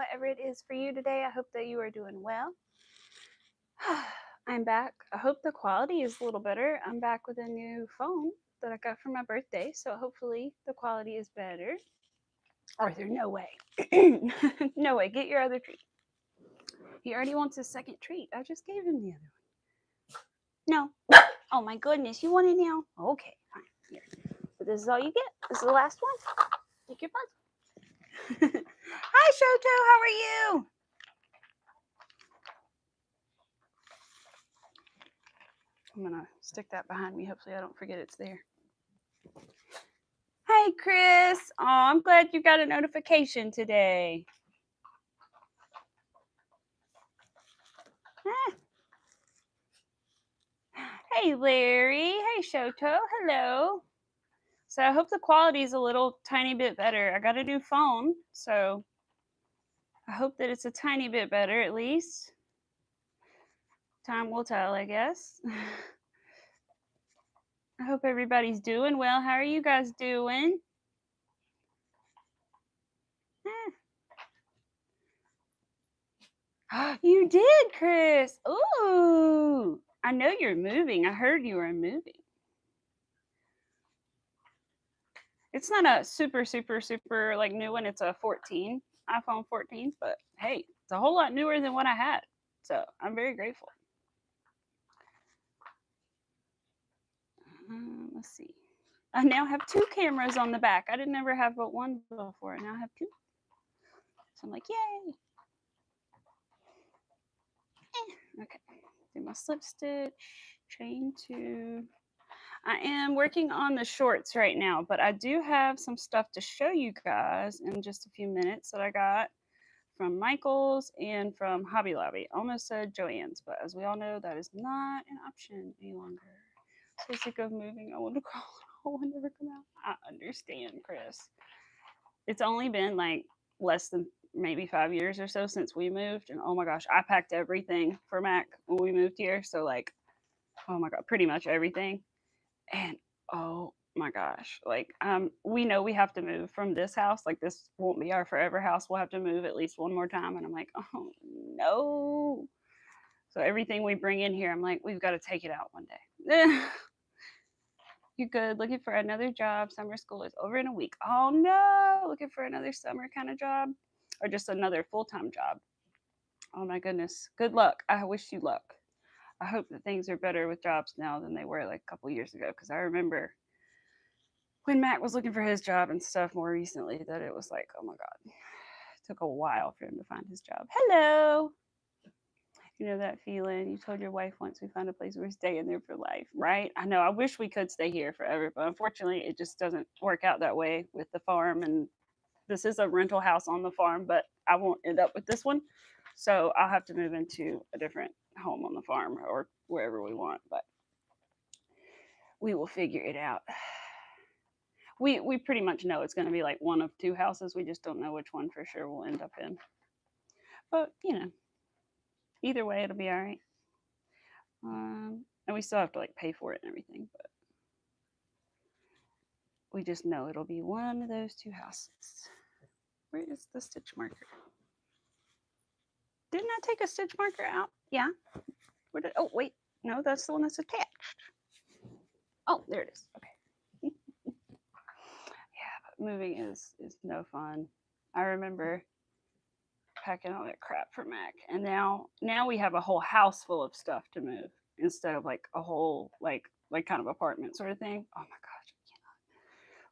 whatever it is for you today. I hope that you are doing well. I'm back. I hope the quality is a little better. I'm back with a new phone that I got for my birthday, so hopefully the quality is better. Arthur, no way. No way. Get your other treat. He already wants his second treat. I just gave him the other one. No. Oh my goodness. You want it now? Okay, fine. Here. But this is all you get. This is the last one. Take your buzz. Hi, Shoto. How are you? I'm going to stick that behind me. Hopefully I don't forget it's there. Hi, Chris. Oh, I'm glad you got a notification today. Ah. Hey, Larry. Hey, Shoto. Hello. So I hope the quality is a little tiny bit better. I got a new phone, so I hope that it's a tiny bit better at least. Time will tell, I guess. I hope everybody's doing well. How are you guys doing? You did, Chris. Ooh. I know you're moving. I heard you were moving. It's not a super like new one. It's a 14, iPhone 14, but hey, it's a whole lot newer than what I had. So I'm very grateful. Let's see. I now have 2 cameras on the back. I didn't ever have but one before. Now I have 2. So I'm like, yay. Okay. Do my slip stitch, chain 2. I am working on the shorts right now, but I do have some stuff to show you guys in just a few minutes that I got from Michael's and from Hobby Lobby. Almost said Joann's, but as we all know, that is not an option any longer. So sick of moving. I want to crawl. I will never come out. I understand, Chris. It's only been like less than maybe 5 years or so since we moved, and oh my gosh, I packed everything for Mac when we moved here. So like, oh my god, pretty much everything. And oh my gosh, like we know we have to move from this house. Like this won't be our forever house. We'll have to move at least one more time. And I'm like, oh no. So everything we bring in here, I'm like, we've got to take it out one day. You good? Looking for another job. Summer school is over in a week. Oh no. Looking for another summer kind of job or just another full-time job. Oh my goodness. Good luck. I wish you luck. I hope that things are better with jobs now than they were like a couple years ago, because I remember when Matt was looking for his job and stuff more recently that it was like, oh my god, it took a while for him to find his job. Hello. You know that feeling? You told your wife once we found a place we're staying there for life, right? I know. I wish we could stay here forever, but unfortunately, it just doesn't work out that way with the farm. And this is a rental house on the farm, but I won't end up with this one. So I'll have to move into a different home on the farm or wherever we want, but we will figure it out. We pretty much know it's going to be like one of 2 houses. We just don't know which one for sure we'll end up in. But, you know, either way, it'll be all right. And we still have to like pay for it and everything, but we just know it'll be one of those 2 houses. Where is the stitch marker? Didn't I take a stitch marker out? Yeah. Where did? Oh wait, no, that's the one that's attached. Oh, there it is. Okay. Yeah, but moving is no fun. I remember packing all that crap for Mac, and now we have a whole house full of stuff to move instead of like a whole like kind of apartment sort of thing. Oh my gosh, I cannot.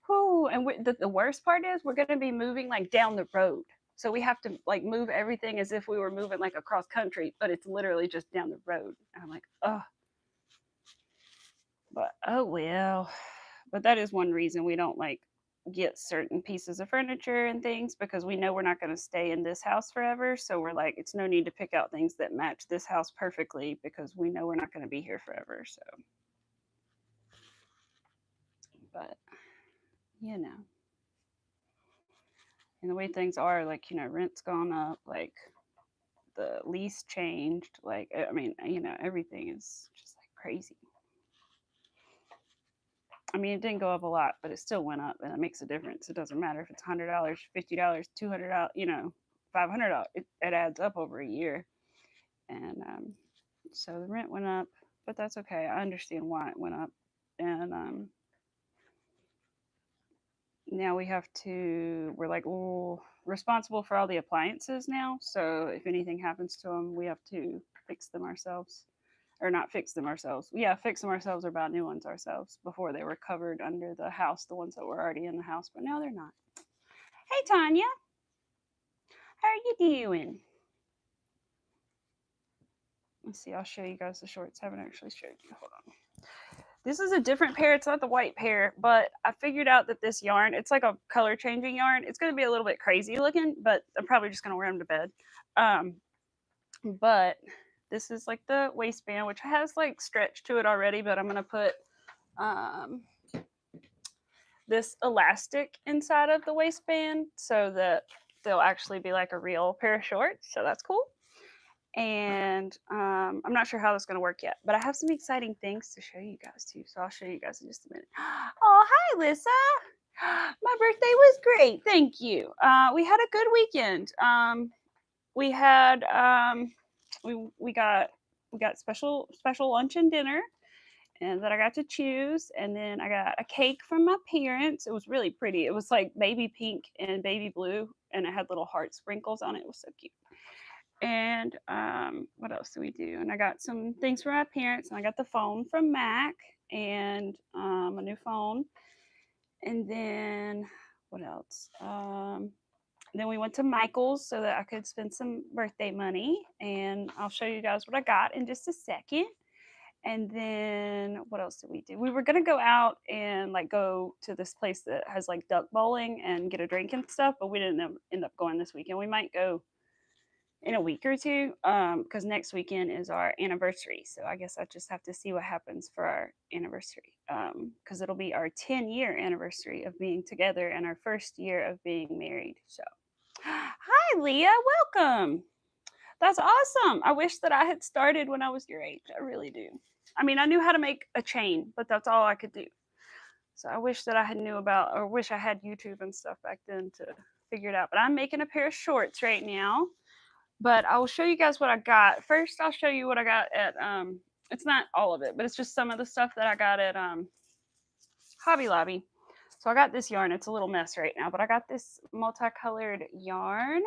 Oh, and the worst part is we're gonna be moving like down the road, so we have to like move everything as if we were moving like across country, but it's literally just down the road. And I'm like, oh, but oh well. But that is one reason we don't like get certain pieces of furniture and things, because we know we're not going to stay in this house forever. So we're like, it's no need to pick out things that match this house perfectly because we know we're not going to be here forever. So, but you know, and the way things are, like, you know, rent's gone up, like the lease changed, like, I mean, you know, everything is just like crazy. I mean, it didn't go up a lot, but it still went up, and it makes a difference. It doesn't matter if it's $100, $50, $200, you know, $500. It adds up over a year. And so the rent went up, but that's okay. I understand why it went up. And now we're like responsible for all the appliances now. So if anything happens to them, we have to fix them ourselves. Or not fix them ourselves. Yeah, fix them ourselves or buy new ones ourselves. Before they were covered under the house, the ones that were already in the house, but now they're not. Hey, Tanya, how are you doing? Let's see, I'll show you guys the shorts. I haven't actually showed you. Hold on. This is a different pair. It's not the white pair, but I figured out that this yarn, it's like a color changing yarn. It's going to be a little bit crazy looking, but I'm probably just going to wear them to bed. But this is like the waistband, which has like stretch to it already, but I'm going to put this elastic inside of the waistband so that they'll actually be like a real pair of shorts. So that's cool. And I'm not sure how that's going to work yet, but I have some exciting things to show you guys too. So I'll show you guys in just a minute. Oh, hi, Lissa. My birthday was great. Thank you. We had a good weekend. We had we got special lunch and dinner, and that I got to choose. And then I got a cake from my parents. It was really pretty. It was like baby pink and baby blue, and it had little heart sprinkles on it. It was so cute. And what else did we do? And I got some things for my parents, and I got the phone from Mac and a new phone. And then what else? Then we went to Michael's so that I could spend some birthday money, and I'll show you guys what I got in just a second. And then what else did we do? We were gonna go out and like go to this place that has like duck bowling and get a drink and stuff, but we didn't end up going this weekend. We might go in a week or two, because next weekend is our anniversary. So I guess I just have to see what happens for our anniversary, because it'll be our 10-year anniversary of being together and our first year of being married. So, hi, Leah, welcome. That's awesome. I wish that I had started when I was your age. I really do. I mean, I knew how to make a chain, but that's all I could do. So I wish that I had knew about, or wish I had YouTube and stuff back then to figure it out. But I'm making a pair of shorts right now. But I will show you guys what I got. First, I'll show you what I got at, it's not all of it, but it's just some of the stuff that I got at Hobby Lobby. So I got this yarn. It's a little mess right now, but I got this multicolored yarn.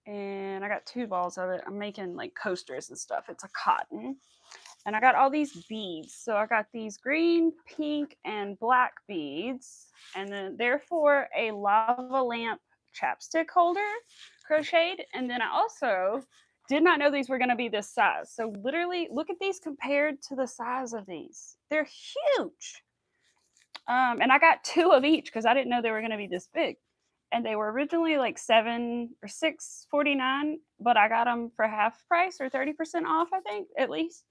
And I got 2 balls of it. I'm making like coasters and stuff. It's a cotton. And I got all these beads. So I got these green, pink, and black beads. And then therefore a lava lamp chapstick holder crocheted. And then I also did not know these were going to be this size. So literally look at these compared to the size of these. They're huge. And I got 2 of each because I didn't know they were going to be this big. And they were originally like $7 or $6.49, but I got them for half price or 30% off, I think, at least.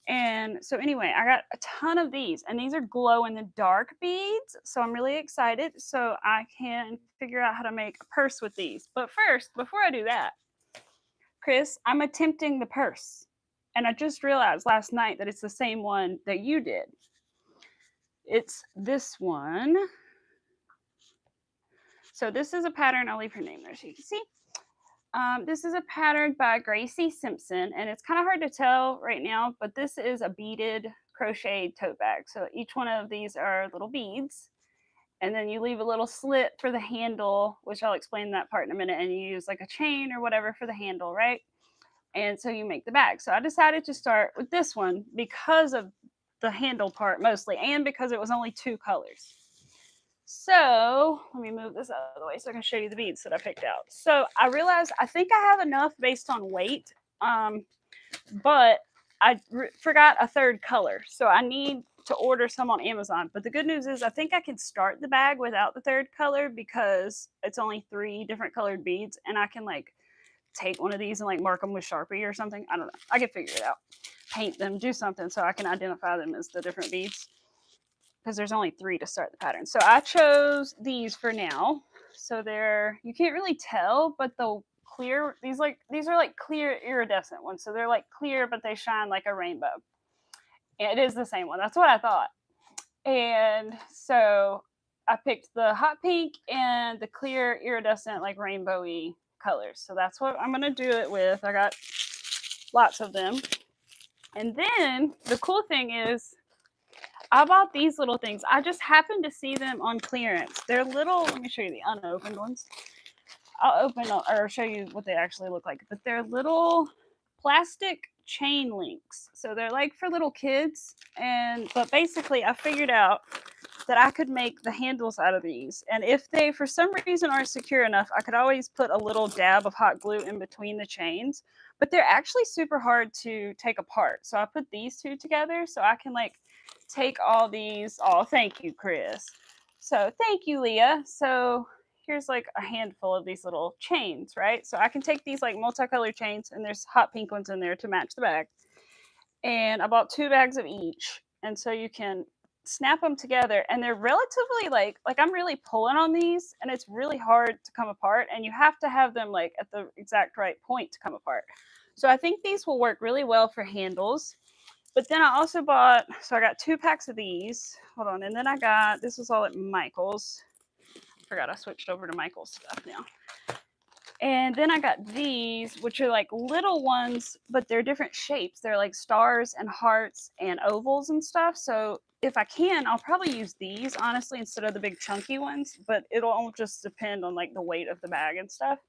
And so anyway, I got a ton of these, and these are glow in the dark beads. So I'm really excited. So I can figure out how to make a purse with these. But first, before I do that, Chris, I'm attempting the purse. And I just realized last night that it's the same one that you did. It's this one. So this is a pattern. I'll leave her name there so you can see. This is a pattern by Gracie Simpson, and it's kind of hard to tell right now, but this is a beaded crochet tote bag. So each one of these are little beads, and then you leave a little slit for the handle, which I'll explain that part in a minute, and you use like a chain or whatever for the handle, right? And so you make the bag. So I decided to start with this one because of the handle part mostly, and because it was only 2 colors. So let me move this out of the way so I can show you the beads that I picked out. So I realized I think I have enough based on weight, but I forgot a 3rd color. So I need to order some on Amazon. But the good news is I think I can start the bag without the 3rd color because it's only 3 different colored beads, and I can like take one of these and like mark them with Sharpie or something. I don't know. I can figure it out. Paint them, do something so I can identify them as the different beads, because there's only 3 to start the pattern. So I chose these for now. So they're, you can't really tell, but the clear, these are like clear iridescent ones. So they're like clear, but they shine like a rainbow. And it is the same one. That's what I thought. And so I picked the hot pink and the clear iridescent like rainbowy colors. So that's what I'm going to do it with. I got lots of them. And then the cool thing is I bought these little things. I just happened to see them on clearance. They're little, let me show you the unopened ones. I'll open or show you what they actually look like. But they're little plastic chain links. So they're like for little kids. But basically I figured out that I could make the handles out of these. And if they, for some reason, aren't secure enough, I could always put a little dab of hot glue in between the chains. But they're actually super hard to take apart. So I put these two together so I can like take all these. Oh, thank you, Chris. So thank you, Leah. So here's like a handful of these little chains, right? So I can take these like multicolored chains, and there's hot pink ones in there to match the bag. And I bought 2 bags of each. And so you can snap them together, and they're relatively like I'm really pulling on these, and it's really hard to come apart, and you have to have them like at the exact right point to come apart. So I think these will work really well for handles. But then I also bought, so I got 2 packs of these. Hold on. And then I got, this was all at Michael's. I forgot I switched over to Michael's stuff now. And then I got these, which are like little ones, but they're different shapes. They're like stars and hearts and ovals and stuff. So if I can, I'll probably use these, honestly, instead of the big chunky ones. But it'll all just depend on like the weight of the bag and stuff.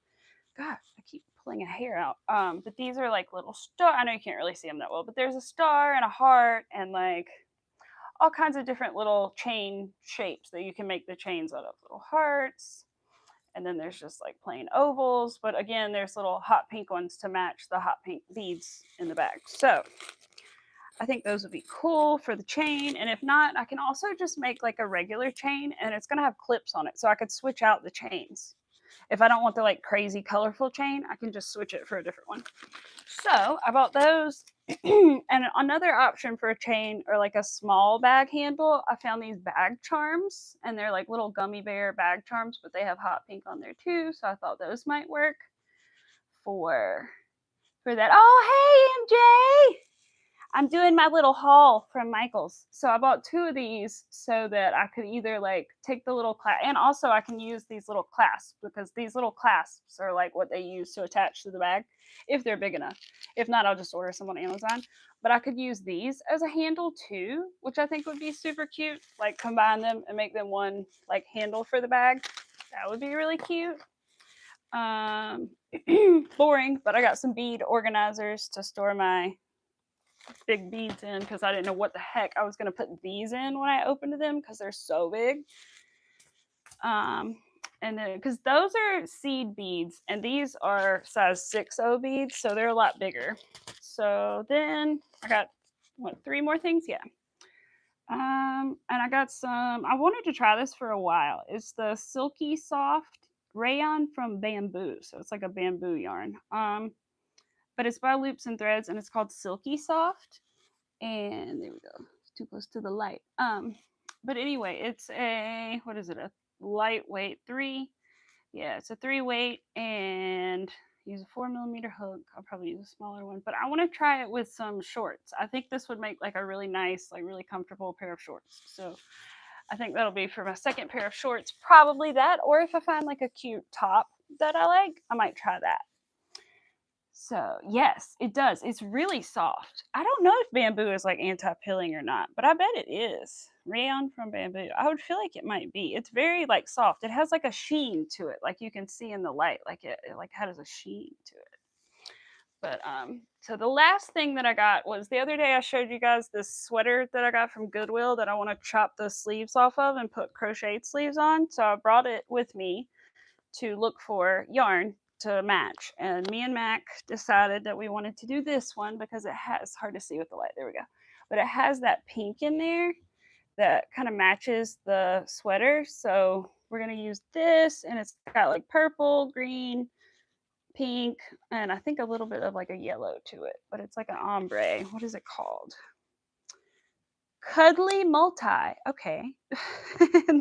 God, I keep pulling a hair out. But these are like little star. I know you can't really see them that well, but there's a star and a heart and like all kinds of different little chain shapes that you can make the chains out of. Little hearts. And then there's just like plain ovals. But again, there's little hot pink ones to match the hot pink beads in the bag. So I think those would be cool for the chain. And if not, I can also just make like a regular chain, and it's going to have clips on it. So I could switch out the chains. If I don't want the like crazy colorful chain, I can just switch it for a different one. So I bought those. And another option for a chain or like a small bag handle, I found these bag charms, and they're like little gummy bear bag charms, but they have hot pink on there too. So I thought those might work for that. Oh, hey, MJ. I'm doing my little haul from Michael's. So I bought 2 of these so that I could either like take the little clasp, and also I can use these little clasps, because these little clasps are like what they use to attach to the bag if they're big enough. If not, I'll just order some on Amazon. But I could use these as a handle too, which I think would be super cute. Like combine them and make them one like handle for the bag. That would be really cute. Boring, but I got some bead organizers to store my big beads in, because I didn't know what the heck I was going to put these in when I opened them, because they're so big. And then because those are seed beads, and these are size 6O beads, so they're a lot bigger. So then I got 3 more things. Yeah. And I got some, I wanted to try this for a while. It's the Silky Soft Rayon from Bamboo. So it's like a bamboo yarn. But it's by Loops and Threads, and it's called Silky Soft. And there we go. It's too close to the light. But anyway, it's a, what is it? A lightweight 3. Yeah, it's a 3 weight, and use a 4mm hook. I'll probably use a smaller one, but I want to try it with some shorts. I think this would make like a really nice, like really comfortable pair of shorts. So I think that'll be for my second pair of shorts, probably that. Or if I find like a cute top that I like, I might try that. So yes, it does. It's really soft. I don't know if bamboo is like anti-pilling or not, but I bet it is. Rayon from Bamboo. I would feel like it might be. It's very like soft. It has like a sheen to it, like you can see in the light. Like it like has a sheen to it. But so the last thing that I got was the other day I showed you guys this sweater that I got from Goodwill that I want to chop the sleeves off of and put crocheted sleeves on. So I brought it with me to look for yarn to match, and me and Mac decided that we wanted to do this one because it has, hard to see with the light, there we go, but it has that pink in there that kind of matches the sweater. So we're going to use this, and it's got like purple, green, pink, and I think a little bit of like a yellow to it, but it's like an ombre. What is it called? Cuddly Multi. Okay.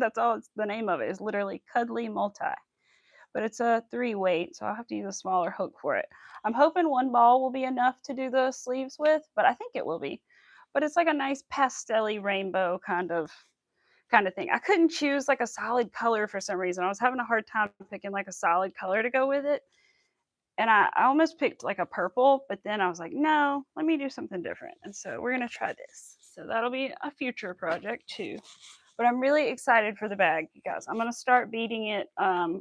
That's all it's, the name of it is literally Cuddly Multi. But it's a 3 weight, so I'll have to use a smaller hook for it. I'm hoping 1 ball will be enough to do the sleeves with, but I think it will be. But it's like a nice pastel-y rainbow kind of thing. I couldn't choose like a solid color for some reason. I was having a hard time picking like a solid color to go with it. And I almost picked like a purple, but then I was like, no, let me do something different. And so we're going to try this. So that'll be a future project too. But I'm really excited for the bag, you guys. I'm going to start beading it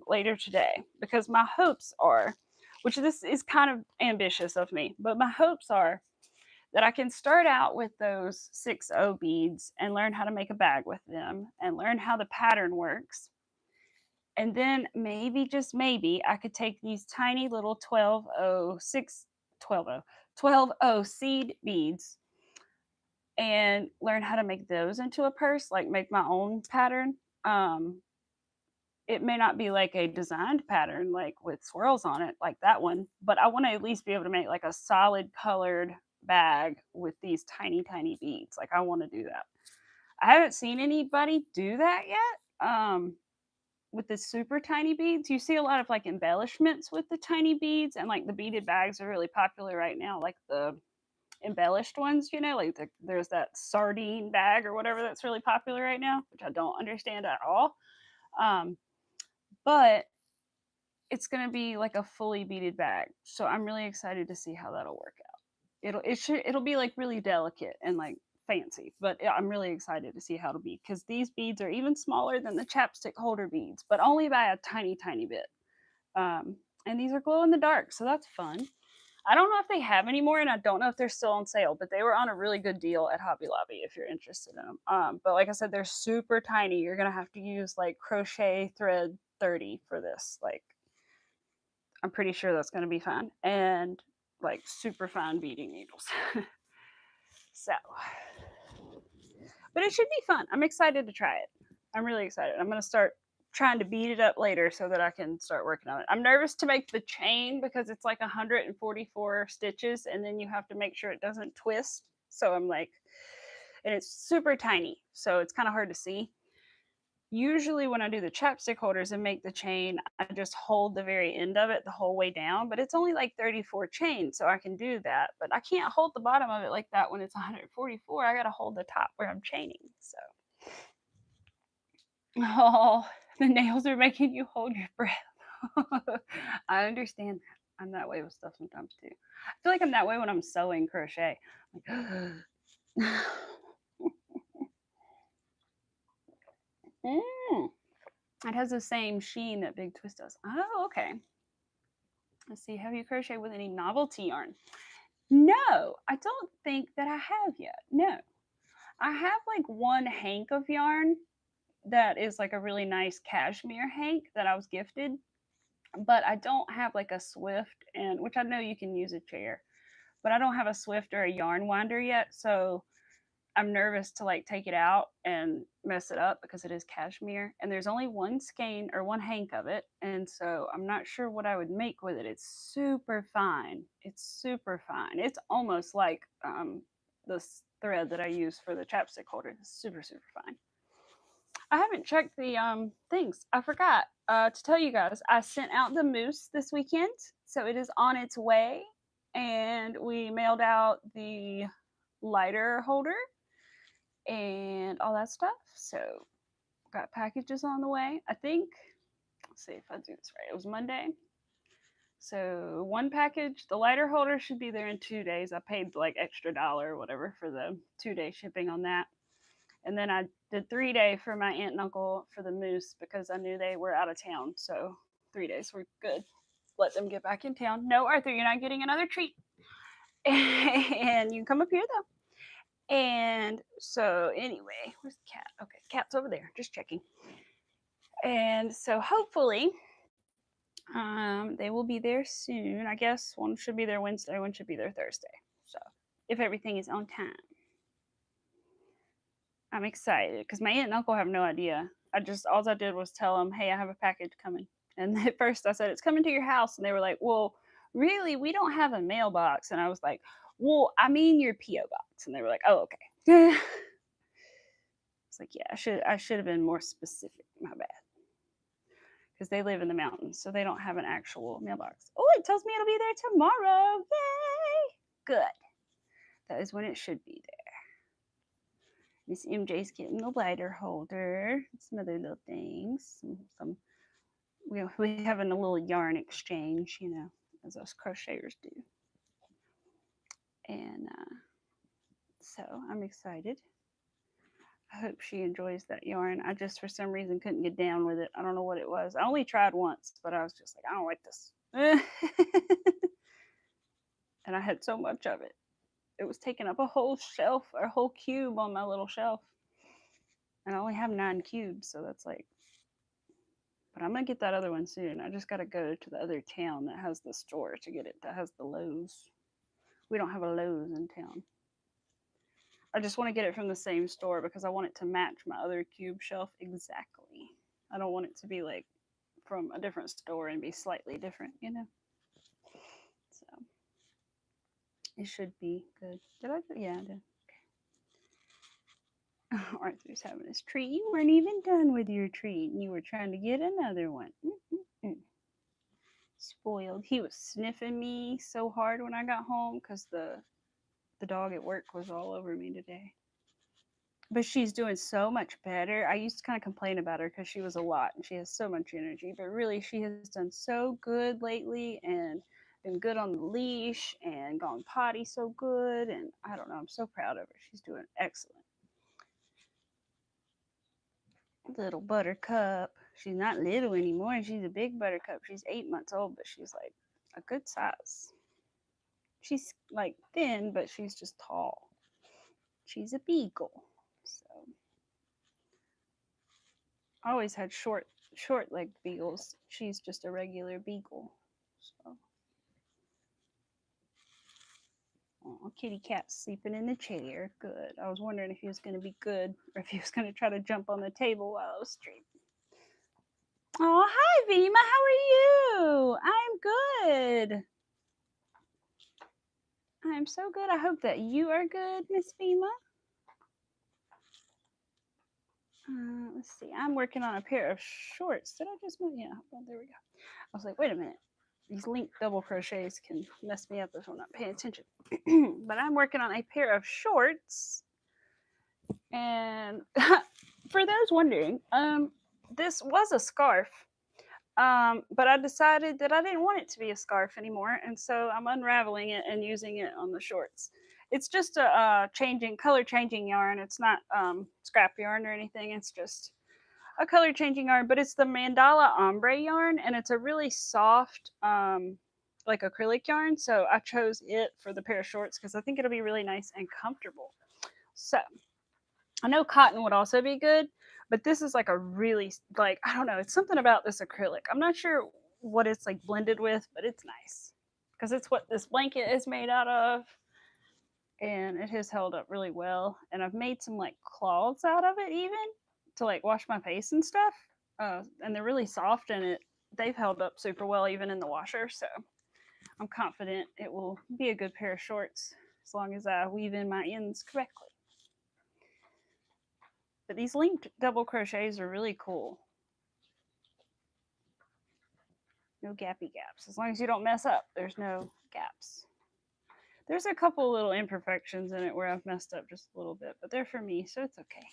later today because my hopes are, which this is kind of ambitious of me, but my hopes are that I can start out with those 6O beads and learn how to make a bag with them and learn how the pattern works. And then maybe, just maybe, I could take these tiny little 12O seed beads and learn how to make those into a purse, like make my own pattern. Um, it may not be like a designed pattern, like with swirls on it, like that one, but I want to at least be able to make like a solid colored bag with these tiny, tiny beads. Like, I want to do that. I haven't seen anybody do that yet. With the super tiny beads, you see a lot of like embellishments with the tiny beads, and like the beaded bags are really popular right now, like the embellished ones, like there's that sardine bag or whatever that's really popular right now, which I don't understand at all. Um, but it's going to be like a fully beaded bag, so I'm really excited to see how that'll work out. It'll be like really delicate and like fancy, but I'm really excited to see how it'll be because these beads are even smaller than the chapstick holder beads, but only by a tiny, tiny bit. And these are glow in the dark, so that's fun. I don't know if they have any more, and I don't know if they're still on sale, but they were on a really good deal at Hobby Lobby if you're interested in them. But like I said, they're super tiny. You're gonna have to use like crochet thread 30 for this. Like, I'm pretty sure that's gonna be fun, and like super fine beading needles. So, but it should be fun. I'm excited to try it. I'm really excited. I'm gonna start trying to beat it up later so that I can start working on it. I'm nervous to make the chain because it's like 144 stitches, and then you have to make sure it doesn't twist. So I'm like, and it's super tiny, so it's kind of hard to see. Usually when I do the chapstick holders and make the chain, I just hold the very end of it the whole way down, but it's only like 34 chains, so I can do that. But I can't hold the bottom of it like that when it's 144. I got to hold the top where I'm chaining. So, oh, the nails are making you hold your breath. I understand that. I'm that way with stuff sometimes too. I feel like I'm that way when I'm sewing crochet. Like, it has the same sheen that Big Twist does. Oh, okay. Let's see. Have you crocheted with any novelty yarn? No, I don't think that I have yet. No. I have like one hank of yarn that is like a really nice cashmere hank that I was gifted, but I don't have like a Swift, and which I know you can use a chair, but I don't have a Swift or a yarn winder yet, so I'm nervous to like take it out and mess it up because it is cashmere, and there's only one skein or one hank of it, and so I'm not sure what I would make with it. It's super fine. It's super fine. It's almost like this thread that I use for the chapstick holder. It's super, super fine. I haven't checked the things. I forgot to tell you guys. I sent out the mousse this weekend, so it is on its way, and we mailed out the lighter holder and all that stuff. So got packages on the way. I think, let's see if I do this right. It was Monday. So one package, the lighter holder should be there in 2 days. I paid like extra $1 or whatever for the 2-day shipping on that. And then I did 3-day for my aunt and uncle for the mousse because I knew they were out of town. So 3 days were good. Let them get back in town. No, Arthur, you're not getting another treat. And you can come up here though. And so anyway, where's the cat? Okay, cat's over there. Just checking. And so hopefully they will be there soon. I guess one should be there Wednesday, one should be there Thursday. So if everything is on time. I'm excited because my aunt and uncle have no idea. All I did was tell them, hey, I have a package coming. And at first I said, it's coming to your house. And they were like, well, really, we don't have a mailbox. And I was like, well, I mean your P.O. box. And they were like, oh, okay. It's like, yeah, I should have been more specific. My bad. Because they live in the mountains, so they don't have an actual mailbox. Oh, it tells me it'll be there tomorrow. Yay! Good. That is when it should be there. Miss MJ's getting the lighter holder. Some other little things. We're having a little yarn exchange, as us crocheters do. And so I'm excited. I hope she enjoys that yarn. I just, for some reason, couldn't get down with it. I don't know what it was. I only tried once, but I was just like, I don't like this. And I had so much of it. It was taking up a whole shelf, or a whole cube on my little shelf. And I only have 9 cubes, so that's like, but I'm going to get that other one soon. I just got to go to the other town that has the store to get it, that has the Lowe's. We don't have a Lowe's in town. I just want to get it from the same store because I want it to match my other cube shelf exactly. I don't want it to be like from a different store and be slightly different, you know? So it should be good. Did I do? Yeah, I did. Okay. Arthur's having his treat. You weren't even done with your treat and you were trying to get another one. Spoiled. He was sniffing me so hard when I got home because the dog at work was all over me today. But she's doing so much better. I used to kind of complain about her because she was a lot and she has so much energy. But really, she has done so good lately and been good on the leash and gone potty so good. And I don't know, I'm so proud of her. She's doing excellent. Little buttercup. She's not little anymore. She's a big buttercup. She's 8 months old, but she's like a good size. She's like thin, but she's just tall. She's a beagle. So I always had short-legged beagles. She's just a regular beagle. So, oh, kitty cat's sleeping in the chair. Good. I was wondering if he was going to be good or if he was going to try to jump on the table while I was streaming. Oh, hi, Vima. How are you? I'm good. I'm so good. I hope that you are good, Miss Vima. Let's see. I'm working on a pair of shorts. Did I just move? Yeah. Oh, there we go. I was like, wait a minute. These linked double crochets can mess me up if I'm not paying attention. But I'm working on a pair of shorts. And for those wondering, this was a scarf. But I decided that I didn't want it to be a scarf anymore. And so I'm unraveling it and using it on the shorts. It's just a color changing yarn. It's not scrap yarn or anything. It's just a color changing yarn, but it's the Mandala Ombre yarn, and it's a really soft, like acrylic yarn. So I chose it for the pair of shorts because I think it'll be really nice and comfortable. So I know cotton would also be good, but this is like a really, like, I don't know, it's something about this acrylic. I'm not sure what it's like blended with, but it's nice because it's what this blanket is made out of. And it has held up really well. And I've made some like cloths out of it even to like wash my face and stuff. And they're really soft and they've held up super well even in the washer. So I'm confident it will be a good pair of shorts as long as I weave in my ends correctly. But these linked double crochets are really cool. No gappy gaps. As long as you don't mess up, there's no gaps. There's a couple little imperfections in it where I've messed up just a little bit, but they're for me, so it's okay.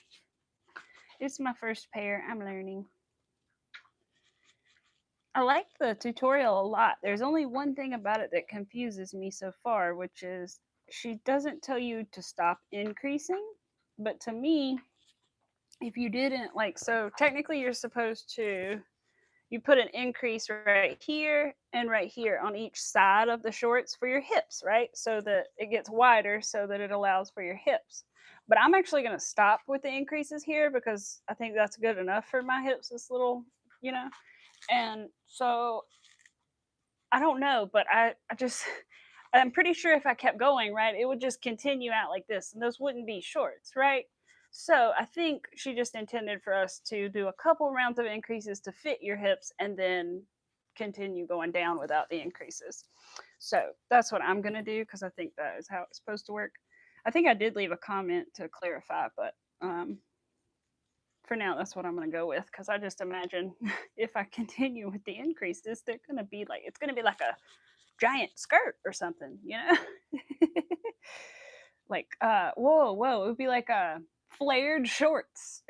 It's my first pair. I'm learning. I like the tutorial a lot. There's only one thing about it that confuses me so far, which is she doesn't tell you to stop increasing. But to me, if you didn't, like, so technically you're supposed to, you put an increase right here and right here on each side of the shorts for your hips, right? So that it gets wider so that it allows for your hips. But I'm actually going to stop with the increases here because I think that's good enough for my hips, this little, you know. And so I don't know, but I just, I'm pretty sure if I kept going, right, it would just continue out like this and those wouldn't be shorts, right? So I think she just intended for us to do a couple rounds of increases to fit your hips and then continue going down without the increases. So that's what I'm going to do because I think that is how it's supposed to work. I think I did leave a comment to clarify, but for now, that's what I'm going to go with because I just imagine if I continue with the increases, they're going to be like, it's going to be like a giant skirt or something, you know? Like, whoa, it would be like a flared shorts.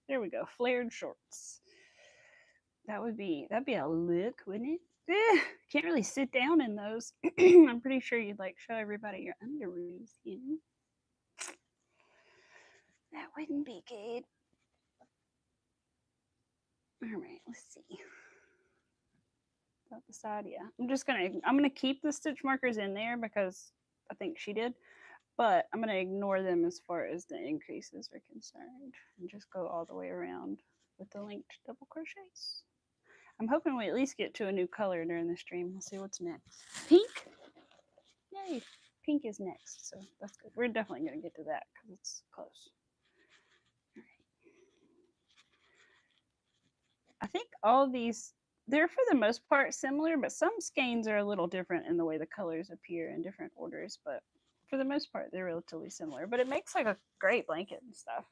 There we go, flared shorts. That'd be a look, wouldn't it? Can't really sit down in those. I'm pretty sure you'd like show everybody your underoos, you know? That wouldn't be good. All right, let's see. About the side, yeah. I'm gonna keep the stitch markers in there because I think she did, but I'm gonna ignore them as far as the increases are concerned and just go all the way around with the linked double crochets. I'm hoping we at least get to a new color during the stream. We'll see what's next. Pink? Yay! Pink is next, so that's good. We're definitely gonna get to that because it's close. All right. I think all these, they're for the most part similar, but some skeins are a little different in the way the colors appear in different orders. But for the most part, they're relatively similar. But it makes like a great blanket and stuff.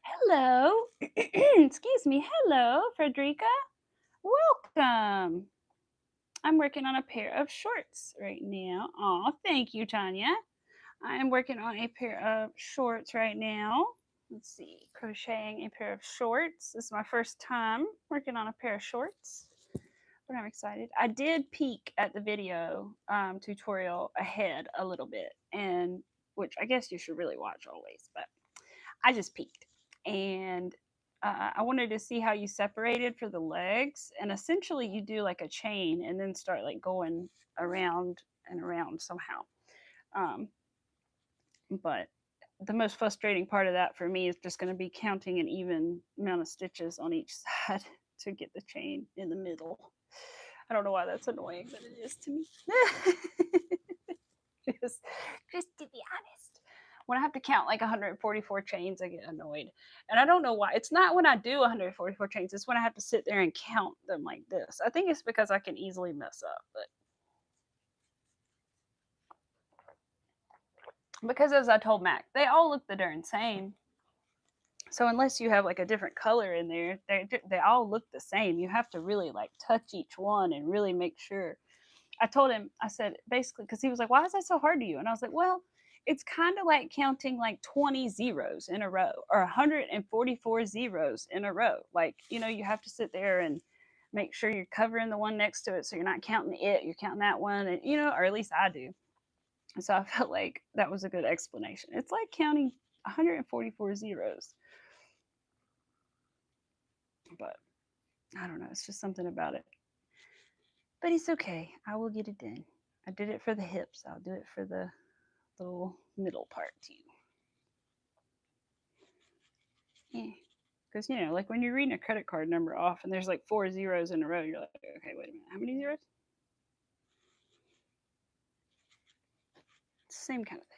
Hello. Excuse me. Hello, Frederica. Welcome. I'm working on a pair of shorts right now. Oh, thank you, Tanya. I am working on a pair of shorts right now. Let's see, crocheting a pair of shorts. This is my first time working on a pair of shorts, but I'm excited. I did peek at the video tutorial ahead a little bit, and which I guess you should really watch always, but I just peeked. And I wanted to see how you separated for the legs. And essentially, you do like a chain and then start like going around and around somehow. But the most frustrating part of that for me is just going to be counting an even amount of stitches on each side to get the chain in the middle. I don't know why that's annoying, but it is to me. just, just to be honest. When I have to count like 144 chains, I get annoyed. And I don't know why. It's not when I do 144 chains, it's when I have to sit there and count them like this. I think it's because I can easily mess up, but because as I told Mac, they all look the darn same. So unless you have like a different color in there, they all look the same. You have to really like touch each one and really make sure. I told him, I said basically, because he was like, "Why is that so hard to you?" And I was like, "Well, it's kind of like counting like 20 zeros in a row or 144 zeros in a row. Like, you know, you have to sit there and make sure you're covering the one next to it, so you're not counting it, you're counting that one, and you know, or at least I do." And so I felt like that was a good explanation. It's like counting 144 zeros. But I don't know. It's just something about it. But it's okay. I will get it done. I did it for the hips. I'll do it for the little middle part too. Yeah. Because, you know, like when you're reading a credit card number off and there's like 4 zeros in a row, you're like, okay, wait a minute. How many zeros? Same kind of thing.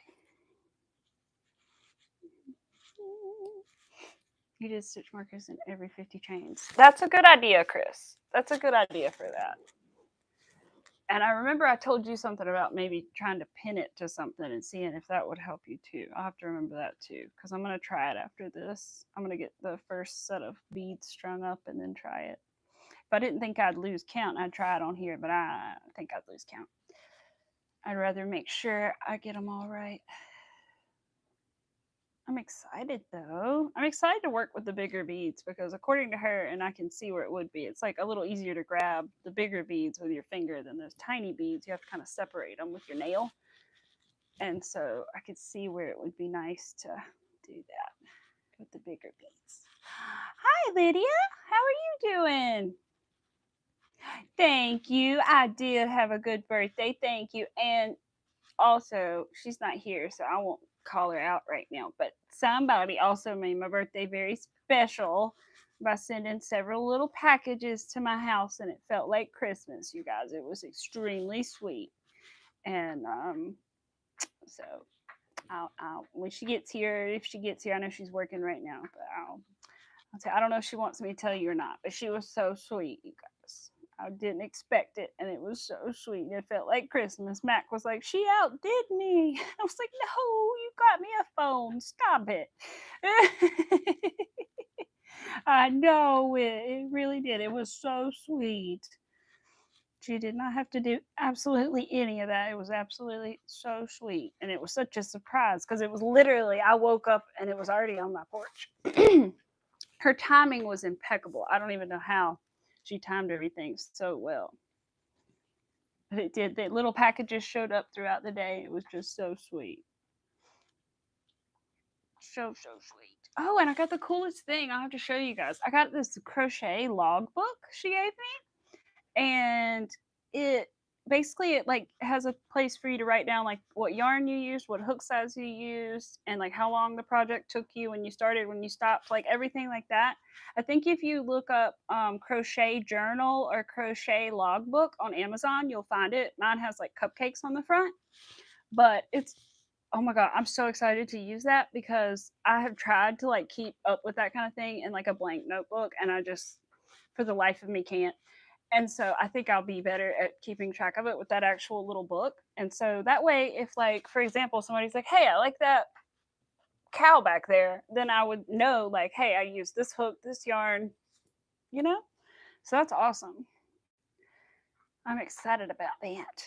You did stitch markers in every 50 chains. That's a good idea, Chris. That's a good idea for that. And I remember I told you something about maybe trying to pin it to something and seeing if that would help you too. I'll have to remember that too, because I'm going to try it after this. I'm going to get the first set of beads strung up and then try it. If I didn't think I'd lose count, I'd try it on here, but I think I'd lose count. I'd rather make sure I get them all right. I'm excited though. I'm excited to work with the bigger beads because according to her, and I can see where it would be, it's like a little easier to grab the bigger beads with your finger than those tiny beads. You have to kind of separate them with your nail. And so I could see where it would be nice to do that with the bigger beads. Hi, Lydia. How are you doing? Thank you. I did have a good birthday. Thank you. And also, she's not here, so I won't call her out right now. But somebody also made my birthday very special by sending several little packages to my house, and it felt like Christmas, you guys. It was extremely sweet. And so I'll when she gets here, if she gets here, I know she's working right now, but I'll say I don't know if she wants me to tell you or not, but she was so sweet, you guys. I didn't expect it, and it was so sweet. It felt like Christmas. Mac was like, "She outdid me." I was like, "No, you got me a phone. Stop it." I know it really did. It was so sweet. She did not have to do absolutely any of that. It was absolutely so sweet. And it was such a surprise because it was literally, I woke up and it was already on my porch. Her timing was impeccable. I don't even know how She timed everything so well. But it did. The little packages showed up throughout the day. It was just so sweet. So sweet. Oh, and I got the coolest thing. I'll have to show you guys. I got this crochet logbook she gave me, and it basically it like has a place for you to write down like what yarn you used, what hook size you used, and like how long the project took you when you started, when you stopped, like everything like that. I think if you look up crochet journal or crochet logbook on Amazon, you'll find it. Mine has like cupcakes on the front, but it's, oh my god, I'm so excited to use that because I have tried to like keep up with that kind of thing in like a blank notebook, and I just for the life of me can't. And so I think I'll be better at keeping track of it with that actual little book. And so that way, if like for example somebody's like, hey, I like that cow back there, then I would know like, hey, I used this hook, this yarn, you know. So that's awesome. I'm excited about that.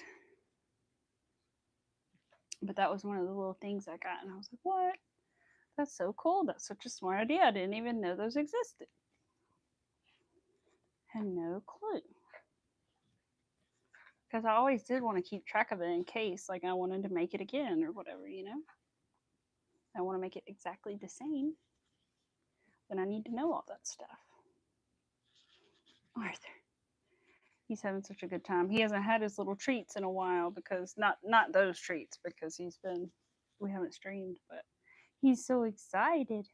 But that was one of the little things I got, and I was like, what? That's so cool. That's such a smart idea. I didn't even know those existed. Had no clue. Because I always did want to keep track of it in case like I wanted to make it again or whatever, you know. I want to make it exactly the same. Then I need to know all that stuff. Arthur. He's having such a good time. He hasn't had his little treats in a while because not those treats because we haven't streamed, but he's so excited.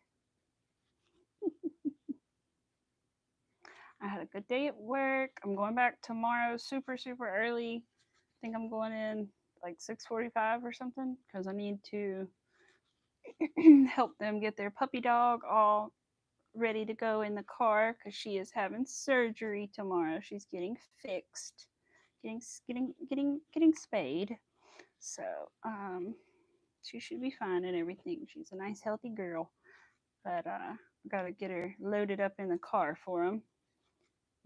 I had a good day at work. I'm going back tomorrow super early. I think I'm going in like 6:45 or something because I need to help them get their puppy dog all ready to go in the car because she is having surgery tomorrow. She's getting fixed, getting spayed. So she should be fine and everything. She's a nice healthy girl, but gotta get her loaded up in the car for them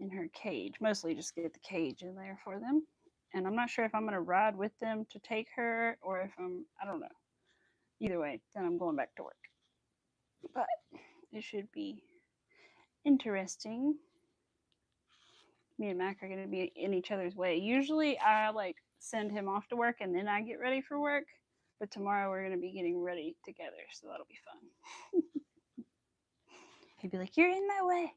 in her cage. Mostly just get the cage in there for them. And I'm not sure if I'm gonna ride with them to take her or if I don't know. Either way, then I'm going back to work. But it should be interesting. Me and Mac are going to be in each other's way. Usually I like send him off to work and then I get ready for work. But tomorrow we're going to be getting ready together, so that'll be fun. He'd be like, you're in my way.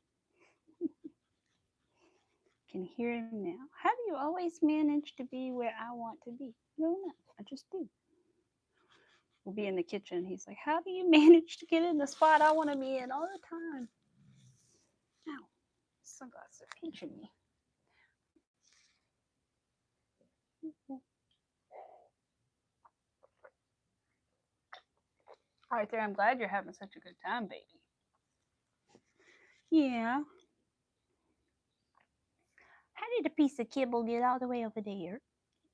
Can hear him now. How do you always manage to be where I want to be? No, I just do. We'll be in the kitchen. He's like, how do you manage to get in the spot I want to be in all the time? Ow, sunglasses are pinching me. All right there, I'm glad you're having such a good time, baby. Yeah. How did a piece of kibble get all the way over there?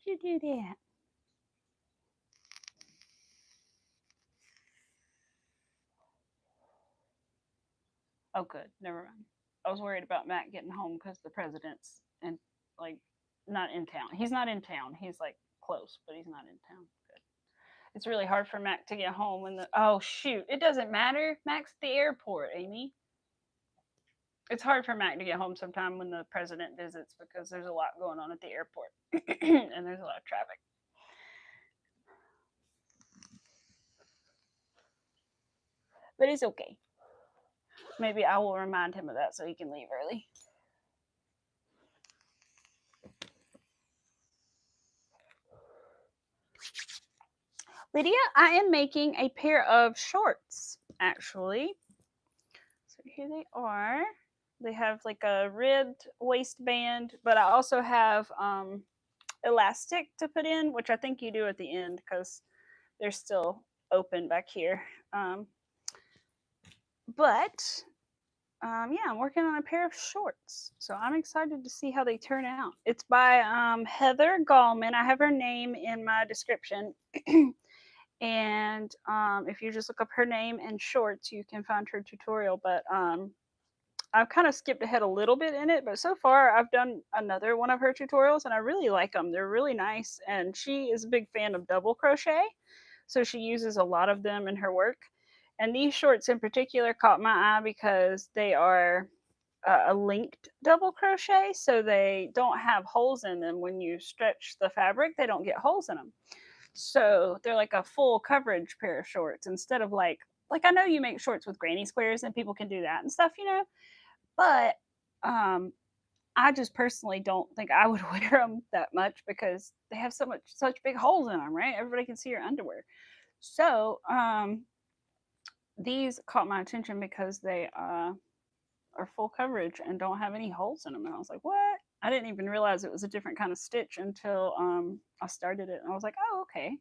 Did you do that? Oh, good. Never mind. I was worried about Matt getting home because the president's and like not in town. He's not in town. He's like close, but he's not in town. Good. It's really hard for Mac to get home when the oh shoot, it doesn't matter. Mac's at the airport, Amy. It's hard for Mac to get home sometime when the president visits because there's a lot going on at the airport and there's a lot of traffic. But it's okay. Maybe I will remind him of that so he can leave early. Lydia, I am making a pair of shorts, actually. So here they are. They have like a ribbed waistband, but I also have elastic to put in, which I think you do at the end because they're still open back here. But yeah, I'm working on a pair of shorts, so I'm excited to see how they turn out. It's by Heather Gallman. I have her name in my description. And if you just look up her name and shorts, you can find her tutorial. But I've kind of skipped ahead a little bit in it, but so far I've done another one of her tutorials and I really like them. They're really nice, and she is a big fan of double crochet, so she uses a lot of them in her work. And these shorts in particular caught my eye because they are a linked double crochet, so they don't have holes in them. When you stretch the fabric, they don't get holes in them. So they're like a full coverage pair of shorts instead of like I know you make shorts with granny squares and people can do that and stuff, but um I just personally don't think I would wear them that much because they have such big holes in them, right? Everybody can see your underwear. So, these caught my attention because they are full coverage and don't have any holes in them. And I was like, what? I didn't even realize it was a different kind of stitch until I started it. And I was like, oh, okay.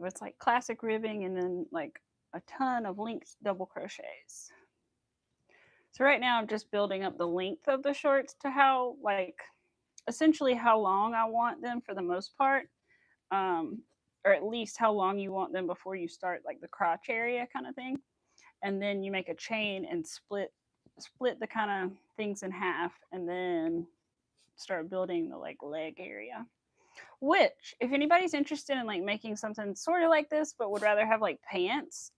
It's like classic ribbing and then like a ton of linked double crochets. So right now I'm just building up the length of the shorts to how essentially how long I want them for the most part, or at least how long you want them before you start like the crotch area kind of thing. And then you make a chain and split the kind of things in half, and then start building the like leg area. Which, if anybody's interested in like making something sort of like this, but would rather have like pants,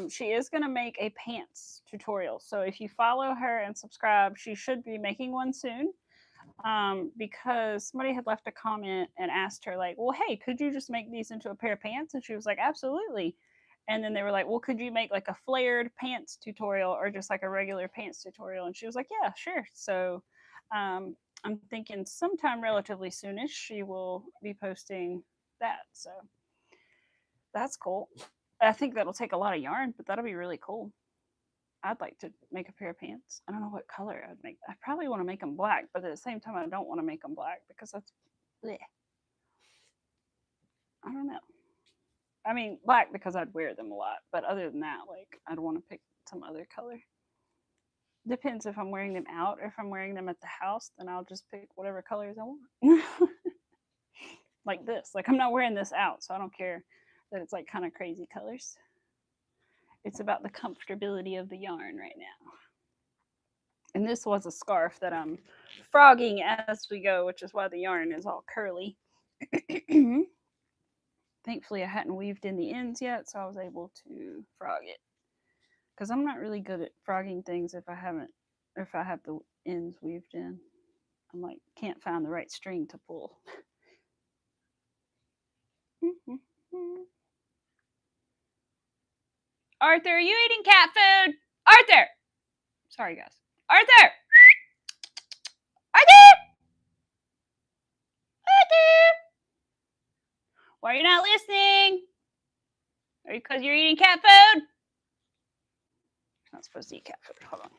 she is gonna make a pants tutorial. So if you follow her and subscribe, she should be making one soon. Because somebody had left a comment and asked her like, well, hey, could you just make these into a pair of pants? And she was like, absolutely. And then they were like, well, could you make like a flared pants tutorial or just like a regular pants tutorial? And she was like, yeah, sure. So I'm thinking sometime relatively soonish she will be posting that. So that's cool. I think that'll take a lot of yarn, but that'll be really cool. I'd like to make a pair of pants. I don't know what color I'd make. I probably want to make them black, but at the same time, I don't want to make them black because that's bleh. I don't know. I mean, black because I'd wear them a lot, but other than that, like I'd want to pick some other color. Depends if I'm wearing them out or if I'm wearing them at the house, then I'll just pick whatever colors I want. Like this. Like I'm not wearing this out, so I don't care that it's like kind of crazy colors. It's about the comfortability of the yarn right now. And this was a scarf that I'm frogging as we go, which is why the yarn is all curly. Thankfully, I hadn't weaved in the ends yet, so I was able to frog it. Because I'm not really good at frogging things if I have the ends weaved in. I'm like, can't find the right string to pull. Arthur, are you eating cat food? Arthur! Sorry, guys. Arthur! Arthur! Arthur! Why are you not listening? Are you because you're eating cat food? You're not supposed to eat cat food. Hold on.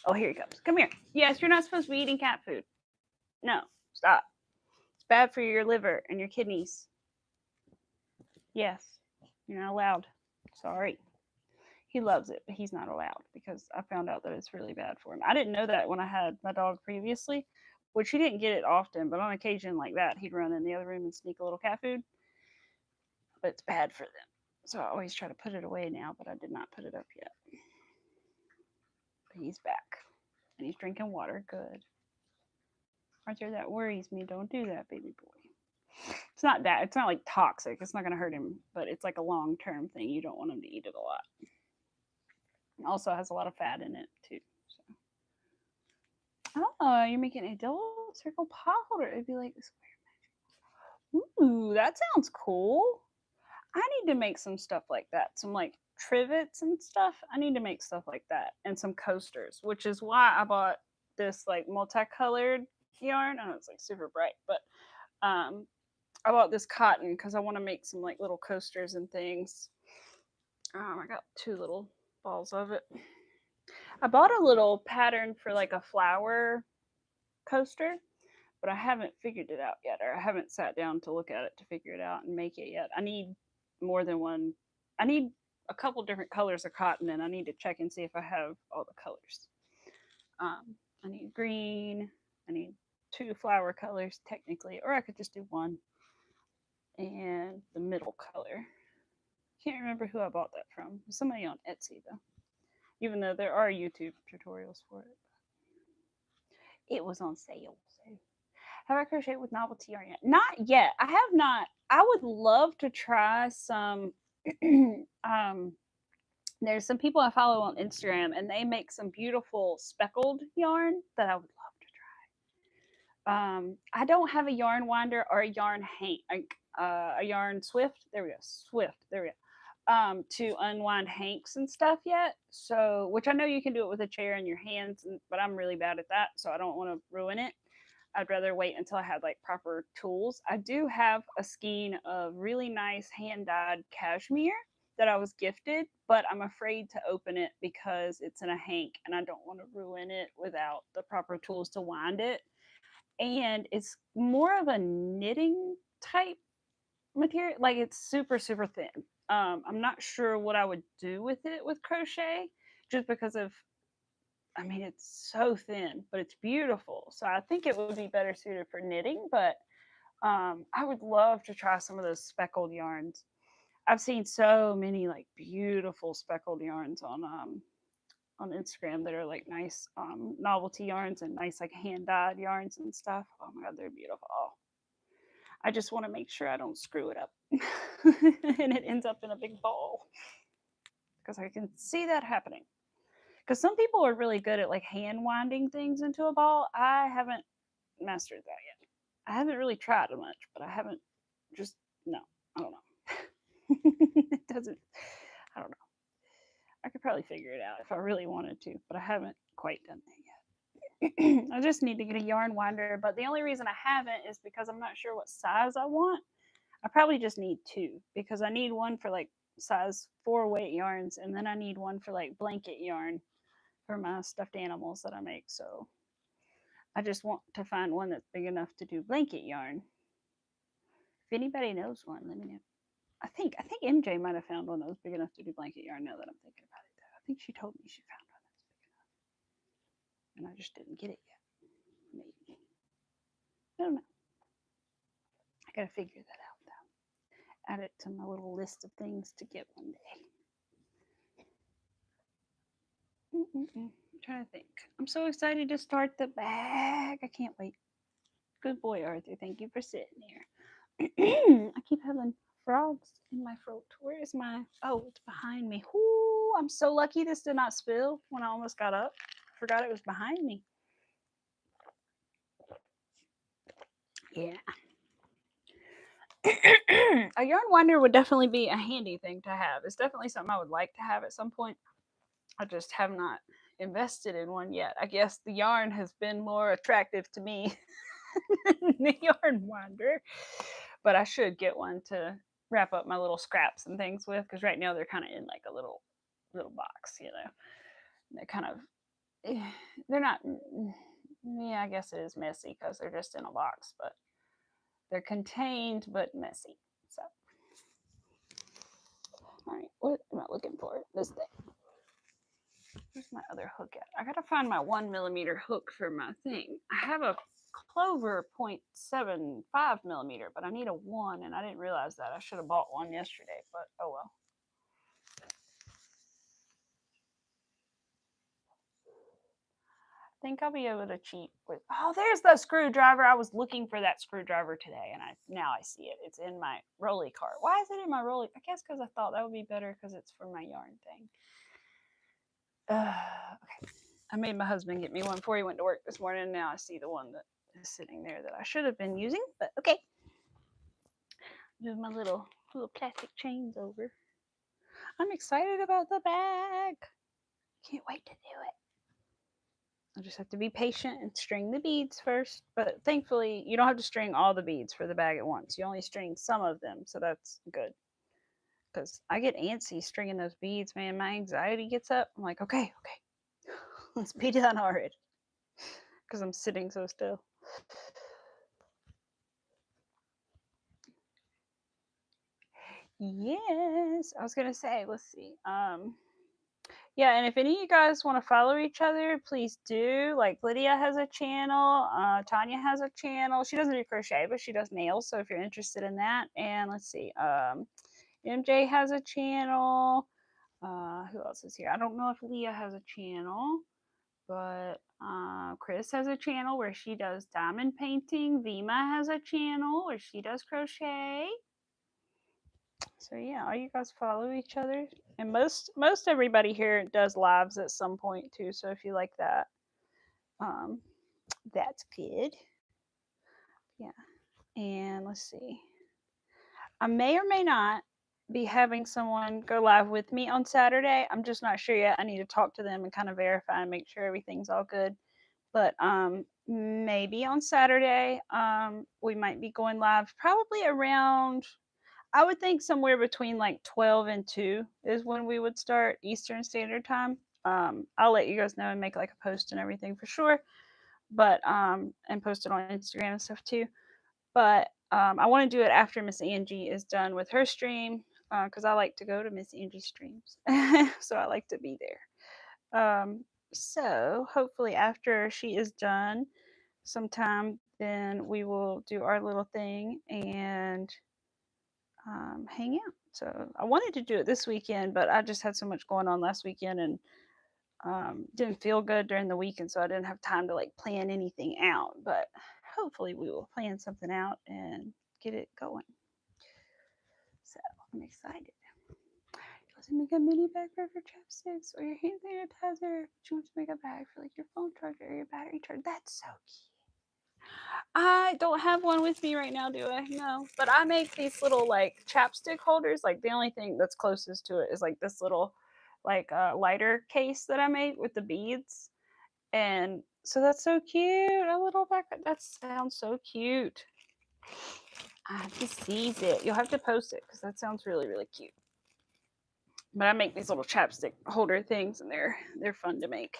Oh, here he comes. Come here. Yes, you're not supposed to be eating cat food. No, stop. It's bad for your liver and your kidneys. Yes, you're not allowed. Sorry. He loves it, but he's not allowed because I found out that it's really bad for him. I didn't know that when I had my dog previously, which he didn't get it often, but on occasion like that, he'd run in the other room and sneak a little cat food. But it's bad for them. So I always try to put it away now, but I did not put it up yet. But he's back. And he's drinking water. Good. Arthur, that worries me. Don't do that, baby boy. It's not that. It's not like toxic. It's not going to hurt him, but it's like a long-term thing. You don't want him to eat it a lot. It also has a lot of fat in it, too. So. Oh, you're making a double circle pot holder. It'd be like square magic. Ooh, that sounds cool. I need to make some stuff like that. Some like trivets and stuff. I need to make stuff like that and some coasters, which is why I bought this like multicolored yarn. I know it's like super bright, but I bought this cotton because I want to make some like little coasters and things. I got 2 little balls of it. I bought a little pattern for like a flower coaster, but I haven't figured it out yet, or I haven't sat down to look at it to figure it out and make it yet. I need more than one. I need a couple different colors of cotton, and I need to check and see if I have all the colors. I need green. I need 2 flower colors technically, or I could just do 1. And the middle color. Can't remember who I bought that from. Somebody on Etsy though. Even though there are YouTube tutorials for it. It was on sale. So. Have I crocheted with novelty yarn yet? Not yet. I have not. I would love to try some There's some people I follow on Instagram, and they make some beautiful speckled yarn that I would love to try. I don't have a yarn winder or a yarn hank, a yarn swift. There we go, swift. There we go. To unwind hanks and stuff yet. So, which I know you can do it with a chair in your hands, but I'm really bad at that, so I don't want to ruin it. I'd rather wait until I had like proper tools. I do have a skein of really nice hand dyed cashmere that I was gifted, but I'm afraid to open it because it's in a hank and I don't want to ruin it without the proper tools to wind it. And it's more of a knitting type material, like it's super, super thin. I'm not sure what I would do with it with crochet just because of, I mean, it's so thin, but it's beautiful. So I think it would be better suited for knitting, but I would love to try some of those speckled yarns. I've seen so many like beautiful speckled yarns on Instagram that are like nice novelty yarns and nice like hand dyed yarns and stuff. Oh my god, they're beautiful. I just want to make sure I don't screw it up and it ends up in a big ball because I can see that happening. Because some people are really good at like hand winding things into a ball. I haven't mastered that yet. I haven't really tried it much, but I haven't just no. I don't know. It doesn't. I don't know. I could probably figure it out if I really wanted to, but I haven't quite done that yet. I just need to get a yarn winder, but the only reason I haven't is because I'm not sure what size I want. I probably just need two because I need one for like size 4 weight yarns, and then I need one for like blanket yarn for my stuffed animals that I make. So I just want to find one that's big enough to do blanket yarn. If anybody knows one, let me know. I think MJ might have found one that was big enough to do blanket yarn. Now that I'm thinking about it, though, I think she told me she found one that's big enough, and I just didn't get it yet. Maybe I don't know. I gotta figure that out though. Add it to my little list of things to get one day. I'm trying to think. I'm so excited to start the bag. I can't wait. Good boy, Arthur. Thank you for sitting here. I keep having frogs in my throat. Where is my? Oh, it's behind me. Ooh, I'm so lucky this did not spill when I almost got up. I forgot it was behind me. Yeah. A yarn winder would definitely be a handy thing to have. It's definitely something I would like to have at some point. I just have not invested in one yet. I guess the yarn has been more attractive to me than the yarn winder, but I should get one to wrap up my little scraps and things with because right now they're kind of in like a little box, you know. They're kind of they're not. Yeah, I guess it is messy because they're just in a box, but they're contained but messy. So, all right, what am I looking for? This thing. Where's my other hook at? I gotta find my 1mm hook for my thing. I have a Clover 0.75mm, but I need a 1, and I didn't realize that. I should have bought one yesterday, but oh well. I think I'll be able to cheat with. Oh, there's the screwdriver. I was looking for that screwdriver today, and now I see it. It's in my rolly cart. Why is it in my rolly? I guess because I thought that would be better because it's for my yarn thing. Okay. I made my husband get me one before he went to work this morning. Now I see the one that is sitting there that I should have been using, but okay. Move my little plastic chains over. I'm excited about the bag. Can't wait to do it. I just have to be patient and string the beads first. But thankfully, you don't have to string all the beads for the bag at once. You only string some of them, so that's good. Because I get antsy stringing those beads, man. My anxiety gets up. I'm like, okay, let's be done already. Because I'm sitting so still. Yes, I was gonna say, let's see. Yeah, and if any of you guys want to follow each other, please do. Like Lydia has a channel, Tanya has a channel. She doesn't do crochet, but she does nails. So if you're interested in that, and let's see, MJ has a channel. Who else is here? I don't know if Leah has a channel, but Chris has a channel where she does diamond painting. Vima has a channel where she does crochet. So yeah, all you guys follow each other, and most everybody here does lives at some point too. So if you like that, um, that's good. Yeah, and let's see. I may or may not be having someone go live with me on Saturday. I'm just not sure yet. I need to talk to them and kind of verify and make sure everything's all good. But maybe on Saturday, we might be going live probably around, I would think somewhere between like 12 and 2 is when we would start Eastern Standard Time. I'll let you guys know and make like a post and everything for sure. But and post it on Instagram and stuff too. But I want to do it after Miss Angie is done with her stream because I like to go to Miss Angie's streams. So I like to be there. So hopefully after she is done sometime, then we will do our little thing and hang out. So I wanted to do it this weekend, but I just had so much going on last weekend and didn't feel good during the week, and so I didn't have time to like plan anything out. But hopefully, we will plan something out and get it going. So I'm excited. Does it make a mini bag for chapsticks or your hand sanitizer? She wants to make a bag for like your phone charger or your battery charger. That's so cute. I don't have one with me right now, do I? No. But I make these little like chapstick holders. Like the only thing that's closest to it is like this little like lighter case that I made with the beads. And so that's so cute. A little back. That sounds so cute. I have to seize it. You'll have to post it because that sounds really, really cute. But I make these little chapstick holder things, and they're fun to make.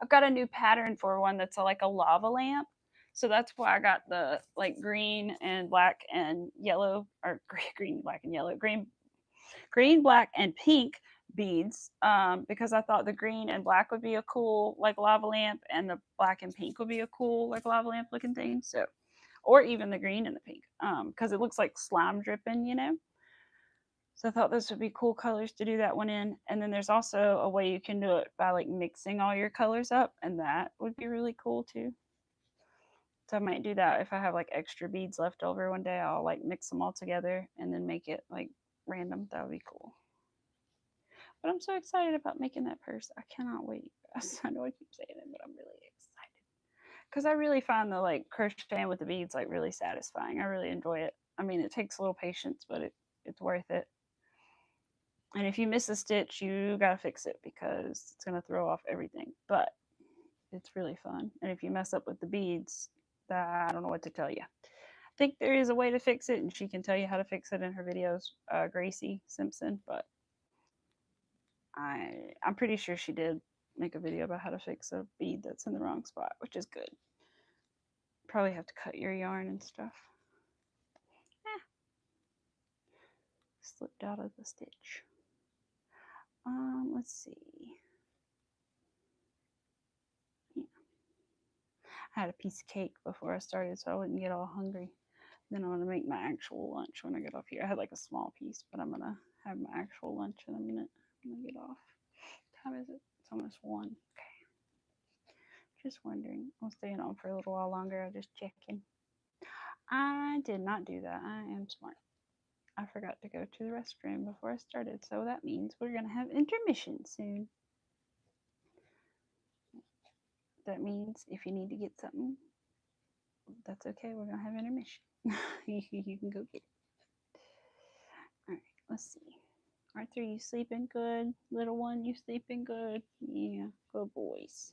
I've got a new pattern for one that's like a lava lamp. So that's why I got the like green and black and yellow, or green, black and yellow, green, black, and pink beads, because I thought the green and black would be a cool like lava lamp, and the black and pink would be a cool like lava lamp looking thing. So, or even the green and the pink, because it looks like slime dripping, you know. So I thought this would be cool colors to do that one in. And then there's also a way you can do it by like mixing all your colors up, and that would be really cool too. So I might do that if I have like extra beads left over one day. I'll like mix them all together and then make it like random. That would be cool. But I'm so excited about making that purse. I cannot wait. I know I keep saying it, but I'm really excited because I really find the like crocheting with the beads like really satisfying. I really enjoy it. I mean, it takes a little patience, but it's worth it. And if you miss a stitch, you gotta fix it because it's gonna throw off everything. But it's really fun. And if you mess up with the beads, I don't know what to tell you. I think there is a way to fix it, and she can tell you how to fix it in her videos, Gracie Simpson. But I'm pretty sure she did make a video about how to fix a bead that's in the wrong spot, which is good. Probably have to cut your yarn and stuff. Slipped out of the stitch. Let's see. Yeah. I had a piece of cake before I started, so I wouldn't get all hungry. Then I'm gonna make my actual lunch when I get off here. I had like a small piece, but I'm gonna have my actual lunch in a minute when I get off. What time is it? It's almost 1. Okay. Just wondering. I'm staying on for a little while longer. I'm just checking. I did not do that. I am smart. I forgot to go to the restroom before I started, so that means we're gonna have intermission soon. That means if you need to get something, that's okay. We're gonna have intermission. You can go get it. All right, let's see. Arthur, you sleeping good? Little one, you sleeping good? Yeah, good boys.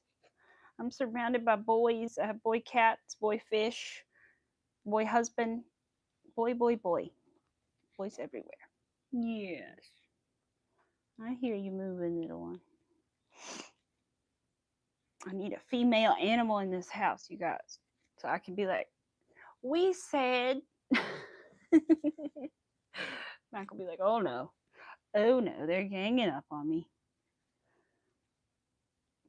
I'm surrounded by boys. I have boy cats, boy fish, boy husband, boy, boy, boy. Boys everywhere. Yes. I hear you moving, little one. I need a female animal in this house, you guys. So I can be like, we said. Mac will be like, oh no. Oh no, they're ganging up on me.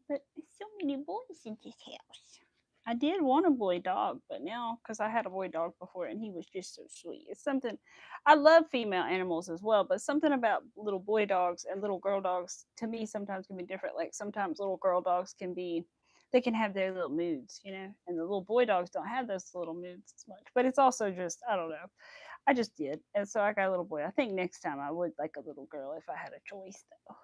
But there's so many boys in this house. I did want a boy dog, but now, because I had a boy dog before and he was just so sweet. It's something, I love female animals as well, but something about little boy dogs and little girl dogs to me sometimes can be different. Like sometimes little girl dogs can be they can have their little moods, you know. And the little boy dogs don't have those little moods as much. But it's also just, I don't know. I just did, and so I got a little boy. I think next time I would like a little girl if I had a choice, though,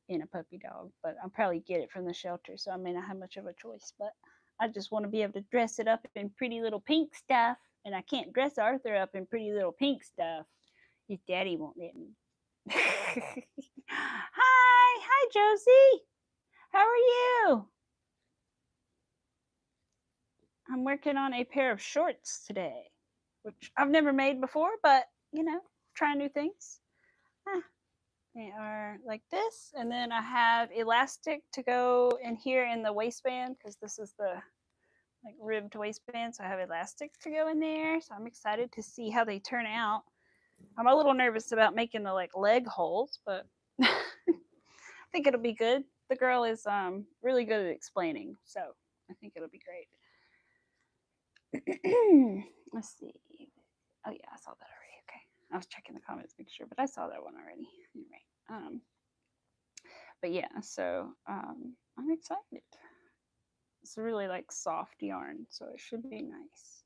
in a puppy dog. But I'll probably get it from the shelter, so I may not have much of a choice. But I just want to be able to dress it up in pretty little pink stuff, and I can't dress Arthur up in pretty little pink stuff. His daddy won't let me. Hi, Josie. How are you? I'm working on a pair of shorts today, which I've never made before, but you know, trying new things. They are like this, and then I have elastic to go in here in the waistband because this is the like ribbed waistband, so I have elastic to go in there. So I'm excited to see how they turn out. I'm a little nervous about making the like leg holes, but I think it'll be good. The girl is really good at explaining, so I think it'll be great. Let's see. Oh yeah, I saw that already. Okay, I was checking the comments, make sure, but I saw that one already. Anyway, but yeah, so I'm excited. It's really like soft yarn, so it should be nice.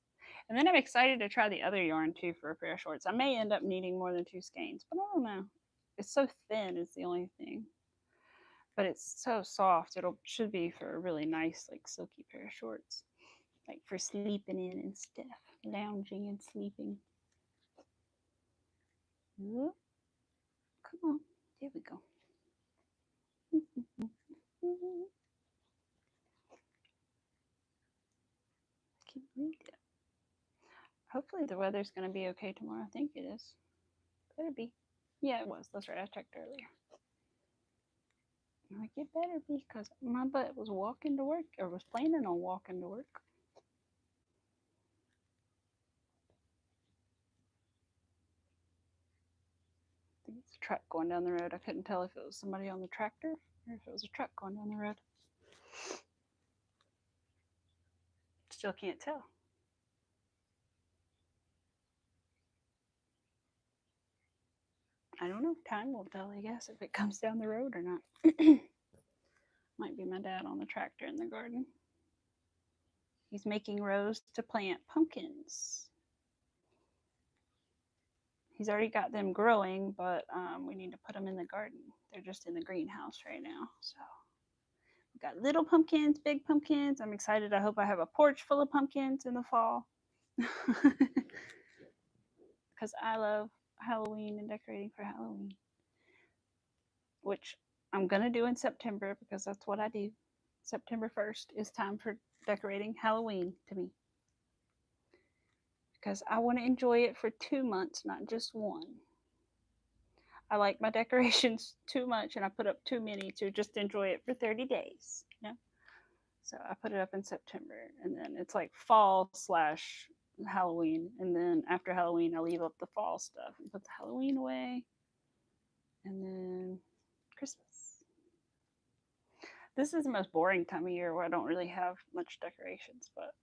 And then I'm excited to try the other yarn too for a pair of shorts. I may end up needing more than 2 skeins, but I don't know. It's so thin is the only thing. But it's so soft. Should be for a really nice like silky pair of shorts. Like for sleeping in and stuff. Lounging and sleeping. Ooh. Come on. There we go. Can't read it. Hopefully the weather's going to be okay tomorrow. I think it is. Better be. Yeah, it was. That's right. I checked earlier. I'm like, it better be because my butt was walking to work or was planning on walking to work. I think it's a truck going down the road. I couldn't tell if it was somebody on the tractor or if it was a truck going down the road. Still can't tell. I don't know. Time will tell, I guess, if it comes down the road or not. Might be my dad on the tractor in the garden. He's making rows to plant pumpkins. He's already got them growing, but we need to put them in the garden. They're just in the greenhouse right now. So we've got little pumpkins, big pumpkins. I'm excited. I hope I have a porch full of pumpkins in the fall. Because I love Halloween and decorating for Halloween, which I'm going to do in September because that's what I do. September 1st is time for decorating Halloween to me. Because I want to enjoy it for 2 months, not just one. I like my decorations too much and I put up too many to just enjoy it for 30 days. You know? So I put it up in September and then it's like fall / Halloween. And then after Halloween, I leave up the fall stuff and put the Halloween away. And then Christmas. This is the most boring time of year where I don't really have much decorations, but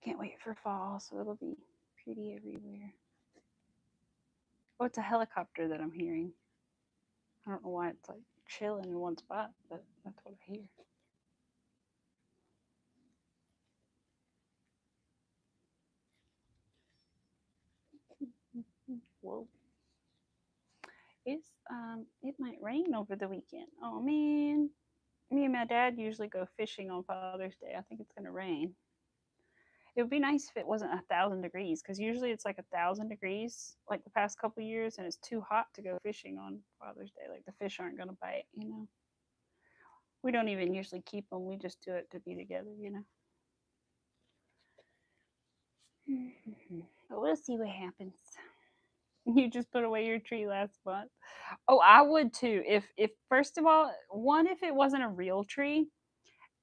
can't wait for fall, so it'll be pretty everywhere. Oh, it's a helicopter that I'm hearing. I don't know why it's like chilling in one spot, but that's what I hear. Whoa. It might rain over the weekend. Oh man. Me and my dad usually go fishing on Father's Day. I think it's gonna rain. It would be nice if it wasn't 1,000 degrees, because usually it's like 1,000 degrees like the past couple years, and it's too hot to go fishing on Father's Day. Like the fish aren't gonna bite, you know. We don't even usually keep them. We just do it to be together, you know. But we'll see what happens. You just put away your tree last month. Oh, I would too. If first of all, one, if it wasn't a real tree,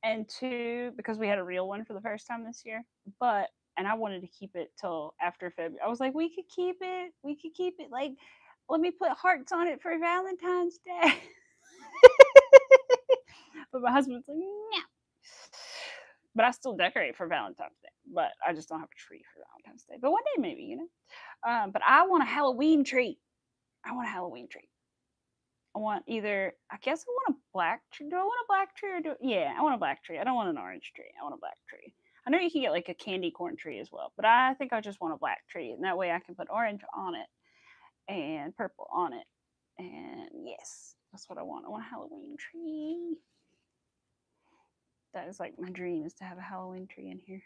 and two, because we had a real one for the first time this year. And I wanted to keep it till after February. I was like, we could keep it. We could keep it. Like, let me put hearts on it for Valentine's Day. But my husband's like, no. But I still decorate for Valentine's Day. But I just don't have a tree for Valentine's Day. But one day maybe, you know. But I want a Halloween tree. I want a Halloween tree. I want either, I guess I want a black tree. Do I want a black tree or yeah, I want a black tree. I don't want an orange tree. I want a black tree. I know you can get like a candy corn tree as well, but I think I just want a black tree. And that way I can put orange on it and purple on it. And yes, that's what I want. I want a Halloween tree. That is like my dream, is to have a Halloween tree in here.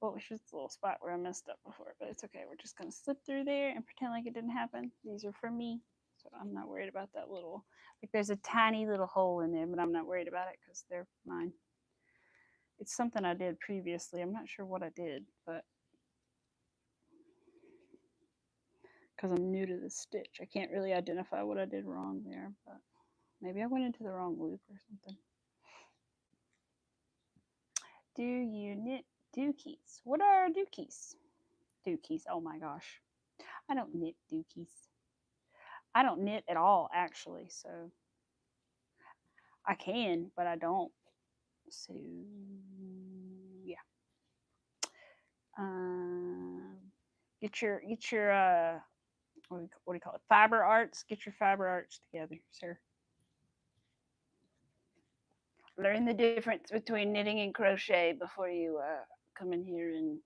Oh, it's just a little spot where I messed up before, but it's okay. We're just going to slip through there and pretend like it didn't happen. These are for me, so I'm not worried about that little, like there's a tiny little hole in there, but I'm not worried about it because they're mine. It's something I did previously. I'm not sure what I did, but because I'm new to the stitch, I can't really identify what I did wrong there, but maybe I went into the wrong loop or something. Do you knit dookies? What are dookies? Dookies, oh my gosh. I don't knit dookies. I don't knit at all, actually, so I can, but I don't. So yeah. Get your what do you call it? Fiber arts. Get your fiber arts together, sir. Learn the difference between knitting and crochet before you come in here and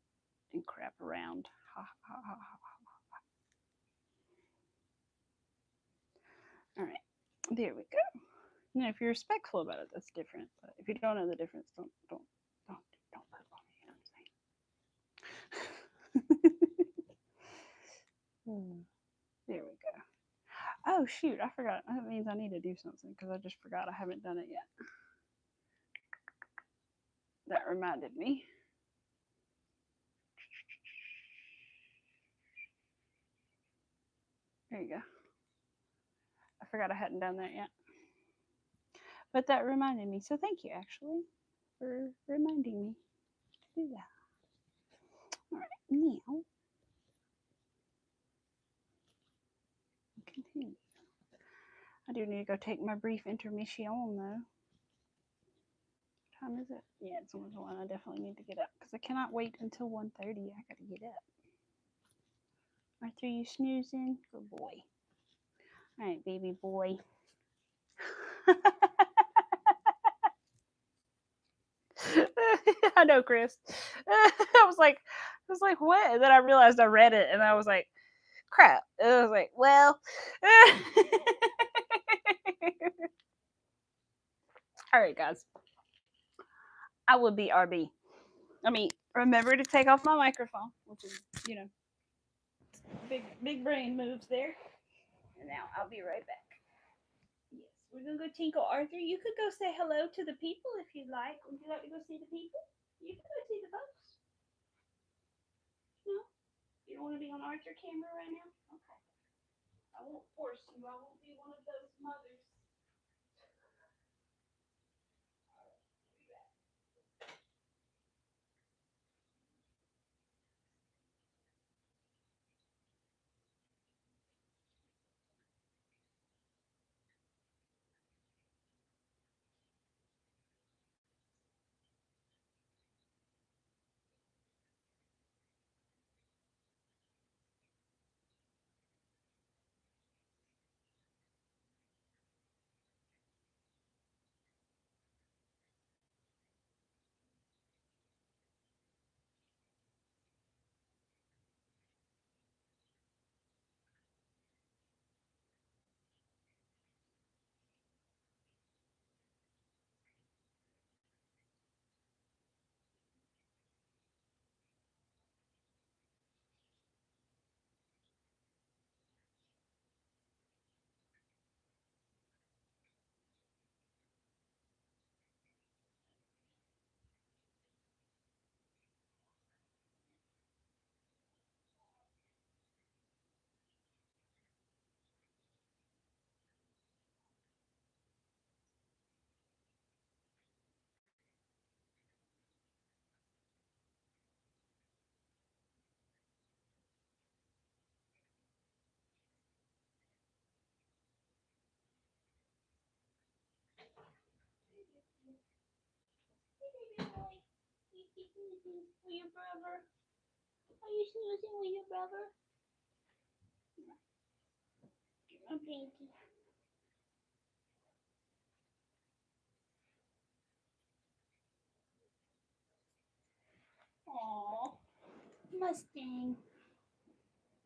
crap around. Ha, ha, ha, ha. All right, there we go. You know, if you're respectful about it, that's different. But if you don't know the difference, don't put it on me. You know what I'm saying? There we go. Oh shoot, I forgot. That means I need to do something because I just forgot I haven't done it yet. That reminded me. There you go. I forgot I hadn't done that yet. But that reminded me. So thank you, actually, for reminding me to do that. All right, now continue. I do need to go take my brief intermission, though. What time is it? Yeah, it's almost 1. I definitely need to get up because I cannot wait until 1:30. I gotta get up. Arthur, you snoozing? Good boy. All right, baby boy. I know, Chris. I was like, what? And then I realized I read it, and I was like, crap. And I was like, well. All right, guys. I would be RB. I mean, remember to take off my microphone, which is, you know, big brain moves there. And now I'll be right back. Yes, we're gonna go tinkle. Arthur, you could go say hello to the people if you'd like. Would you like to go see the people? You can go see the folks. No, you don't want to be on Arthur camera right now. Okay, I won't force you. I won't be one of those mothers. With your brother? Are you snoozing with your brother? My pinky. Aww. Mustang.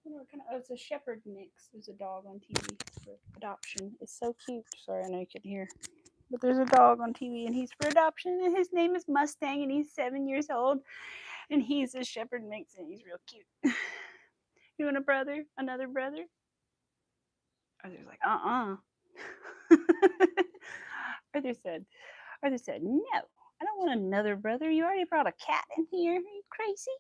Oh, it's a shepherd mix. There's a dog on TV for adoption. It's so cute. Sorry, I know you could hear. But there's a dog on TV and he's for adoption and his name is Mustang and he's 7 years old and he's a shepherd mix and he's real cute. You want a brother? Another brother? Arthur's like, Arthur said, no, I don't want another brother. You already brought a cat in here. Are you crazy?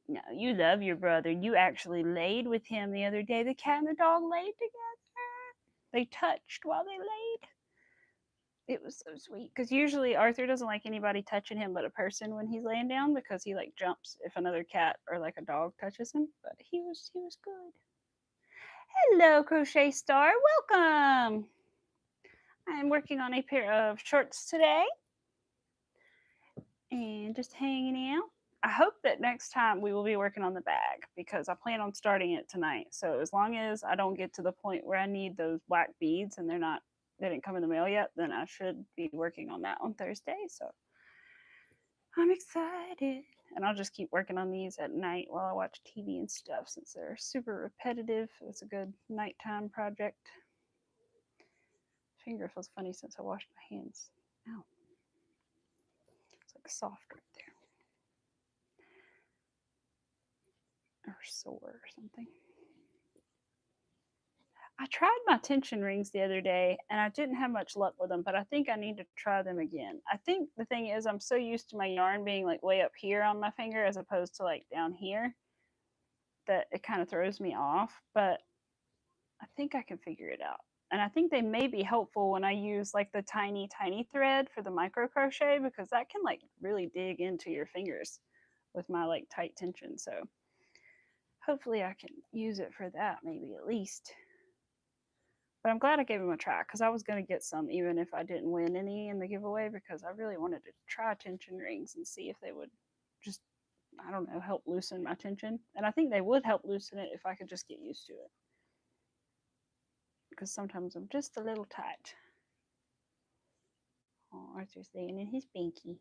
No, you love your brother. You actually laid with him the other day. The cat and the dog laid together. They touched while they laid. It was so sweet because usually Arthur doesn't like anybody touching him but a person when he's laying down because he like jumps if another cat or like a dog touches him. But he was good. Hello, Crochet Star. Welcome. I'm working on a pair of shorts today and just hanging out. I hope that next time we will be working on the bag because I plan on starting it tonight. So as long as I don't get to the point where I need those black beads and they didn't come in the mail yet, then I should be working on that on Thursday. So I'm excited. And I'll just keep working on these at night while I watch TV and stuff since they're super repetitive. It's a good nighttime project. Finger feels funny since I washed my hands. Ow. It's like soft right there. Or sore or something. I tried my tension rings the other day and I didn't have much luck with them, but I think I need to try them again. I think the thing is I'm so used to my yarn being like way up here on my finger as opposed to like down here that it kind of throws me off, but I think I can figure it out. And I think they may be helpful when I use like the tiny thread for the micro crochet because that can like really dig into your fingers with my like tight tension. So hopefully I can use it for that maybe at least. But I'm glad I gave them a try because I was going to get some even if I didn't win any in the giveaway because I really wanted to try tension rings and see if they would just, I don't know, help loosen my tension. And I think they would help loosen it if I could just get used to it. Because sometimes I'm just a little tight. Oh, Arthur's laying in his binky.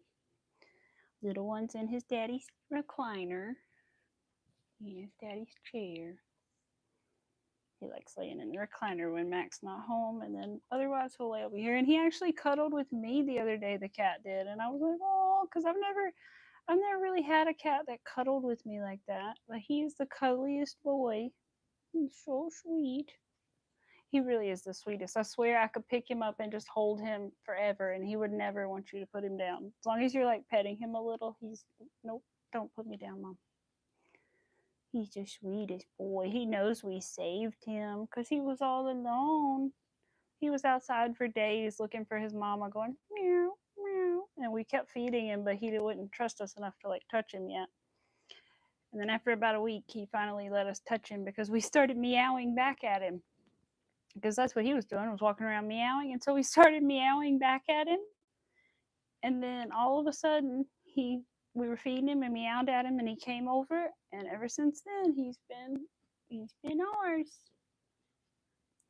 Little one's in his daddy's recliner. In his daddy's chair. He likes laying in the recliner when Mac's not home, and then otherwise he'll lay over here. And he actually cuddled with me the other day. The cat did, and I was like, oh, because I've never really had a cat that cuddled with me like that. But he's the cuddliest boy. He's so sweet. He really is the sweetest. I swear I could pick him up and just hold him forever, and he would never want you to put him down. As long as you're like petting him a little, he's nope, don't put me down, Mom. He's the sweetest boy. He knows we saved him because he was all alone. He was outside for days looking for his mama going, meow, meow. And we kept feeding him, but he wouldn't trust us enough to like touch him yet. And then after about a week, he finally let us touch him because we started meowing back at him. Because that's what he was doing, was walking around meowing. And so we started meowing back at him. And then all of a sudden, we were feeding him and meowed at him and he came over and ever since then he's been ours.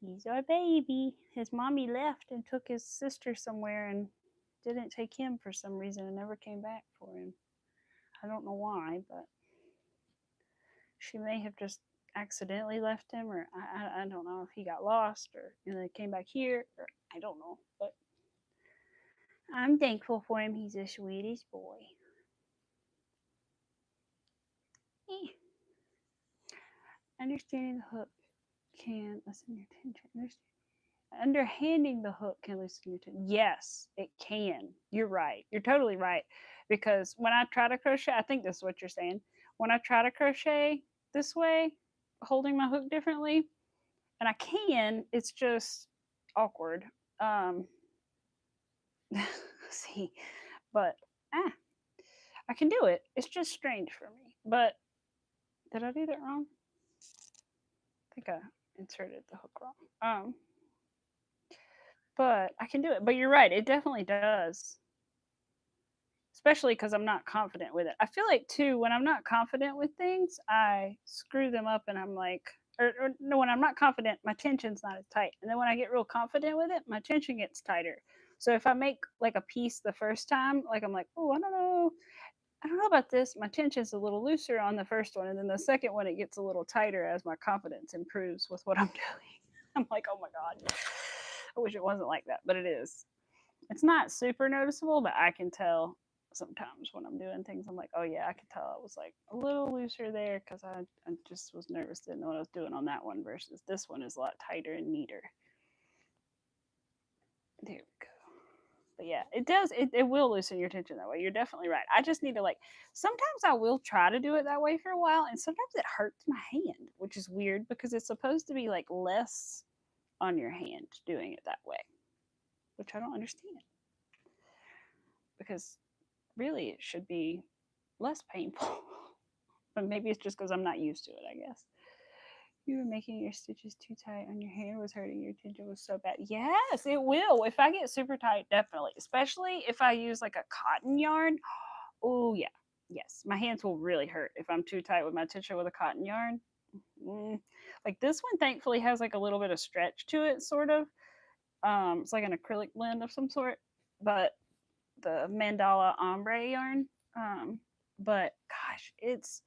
He's our baby. His mommy left and took his sister somewhere and didn't take him for some reason and never came back for him. I don't know why, but she may have just accidentally left him, or I don't know if he got lost or and then came back here, or I don't know, but I'm thankful for him. He's the sweetest boy. Understanding the hook can loosen your tension. Underhanding the hook can loosen your tension. Yes, it can. You're right. You're totally right. Because when I try to crochet, I think this is what you're saying. When I try to crochet this way, holding my hook differently, and I can, it's just awkward. See, but I can do it. It's just strange for me. But did I do that wrong? I think I inserted the hook wrong. But I can do it. But you're right, it definitely does. Especially because I'm not confident with it. I feel like too, when I'm not confident with things, I screw them up and I'm like, or no, when I'm not confident, my tension's not as tight. And then when I get real confident with it, my tension gets tighter. So if I make like a piece the first time, like I'm like, oh, I don't know about this. My tension's a little looser on the first one, and then the second one it gets a little tighter as my confidence improves with what I'm doing. I'm like, oh my god, I wish it wasn't like that, but it is. It's not super noticeable, but I can tell sometimes when I'm doing things. I'm like, oh yeah, I can tell I was like a little looser there because I just was nervous, didn't know what I was doing on that one versus this one is a lot tighter and neater. There we go. But yeah, it does. It will loosen your tension that way. You're definitely right. I just need to like. Sometimes I will try to do it that way for a while, and sometimes it hurts my hand, which is weird because it's supposed to be like less on your hand doing it that way, which I don't understand because really it should be less painful. But maybe it's just because I'm not used to it. I guess. You were making your stitches too tight on your hair was hurting your tension was so bad. Yes, it will. If I get super tight, definitely. Especially if I use like a cotton yarn. Oh yeah. Yes. My hands will really hurt if I'm too tight with my tension with a cotton yarn. Mm. Like this one thankfully has like a little bit of stretch to it, sort of. It's like an acrylic blend of some sort. But the mandala ombre yarn. But gosh, it's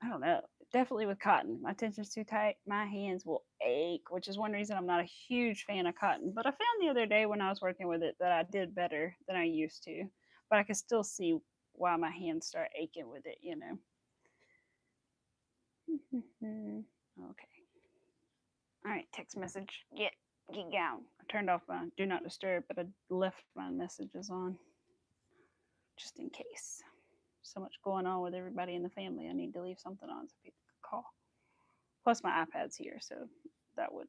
I don't know. Definitely with cotton. My tension's too tight. My hands will ache, which is one reason I'm not a huge fan of cotton. But I found the other day when I was working with it that I did better than I used to. But I can still see why my hands start aching with it, you know. Okay. All right, text message. Get down. I turned off my do not disturb, but I left my messages on just in case. So much going on with everybody in the family. I need to leave something on so people can call. Plus, my iPad's here, so that would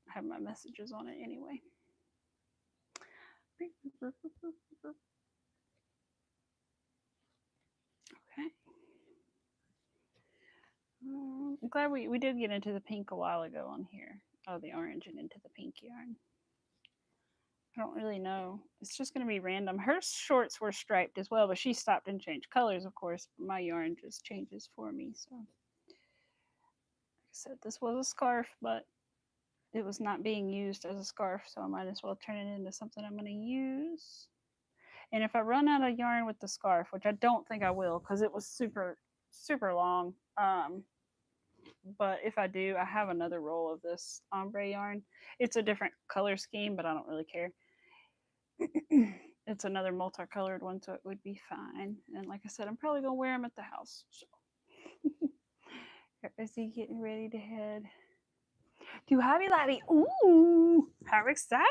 have my messages on it anyway. Okay. I'm glad we did get into the pink a while ago on here. Oh, the orange and into the pink yarn. I don't really know. It's just going to be random. Her shorts were striped as well, but she stopped and changed colors, of course. My yarn just changes for me. So, like I said, this was a scarf, but it was not being used as a scarf, so I might as well turn it into something I'm going to use. And if I run out of yarn with the scarf, which I don't think I will because it was super, super long, but if I do, I have another roll of this ombre yarn. It's a different color scheme, but I don't really care. It's another multicolored one, so it would be fine. And like I said, I'm probably going to wear them at the house. So. Is he getting ready to head to Hobby Lobby? Ooh, how exciting!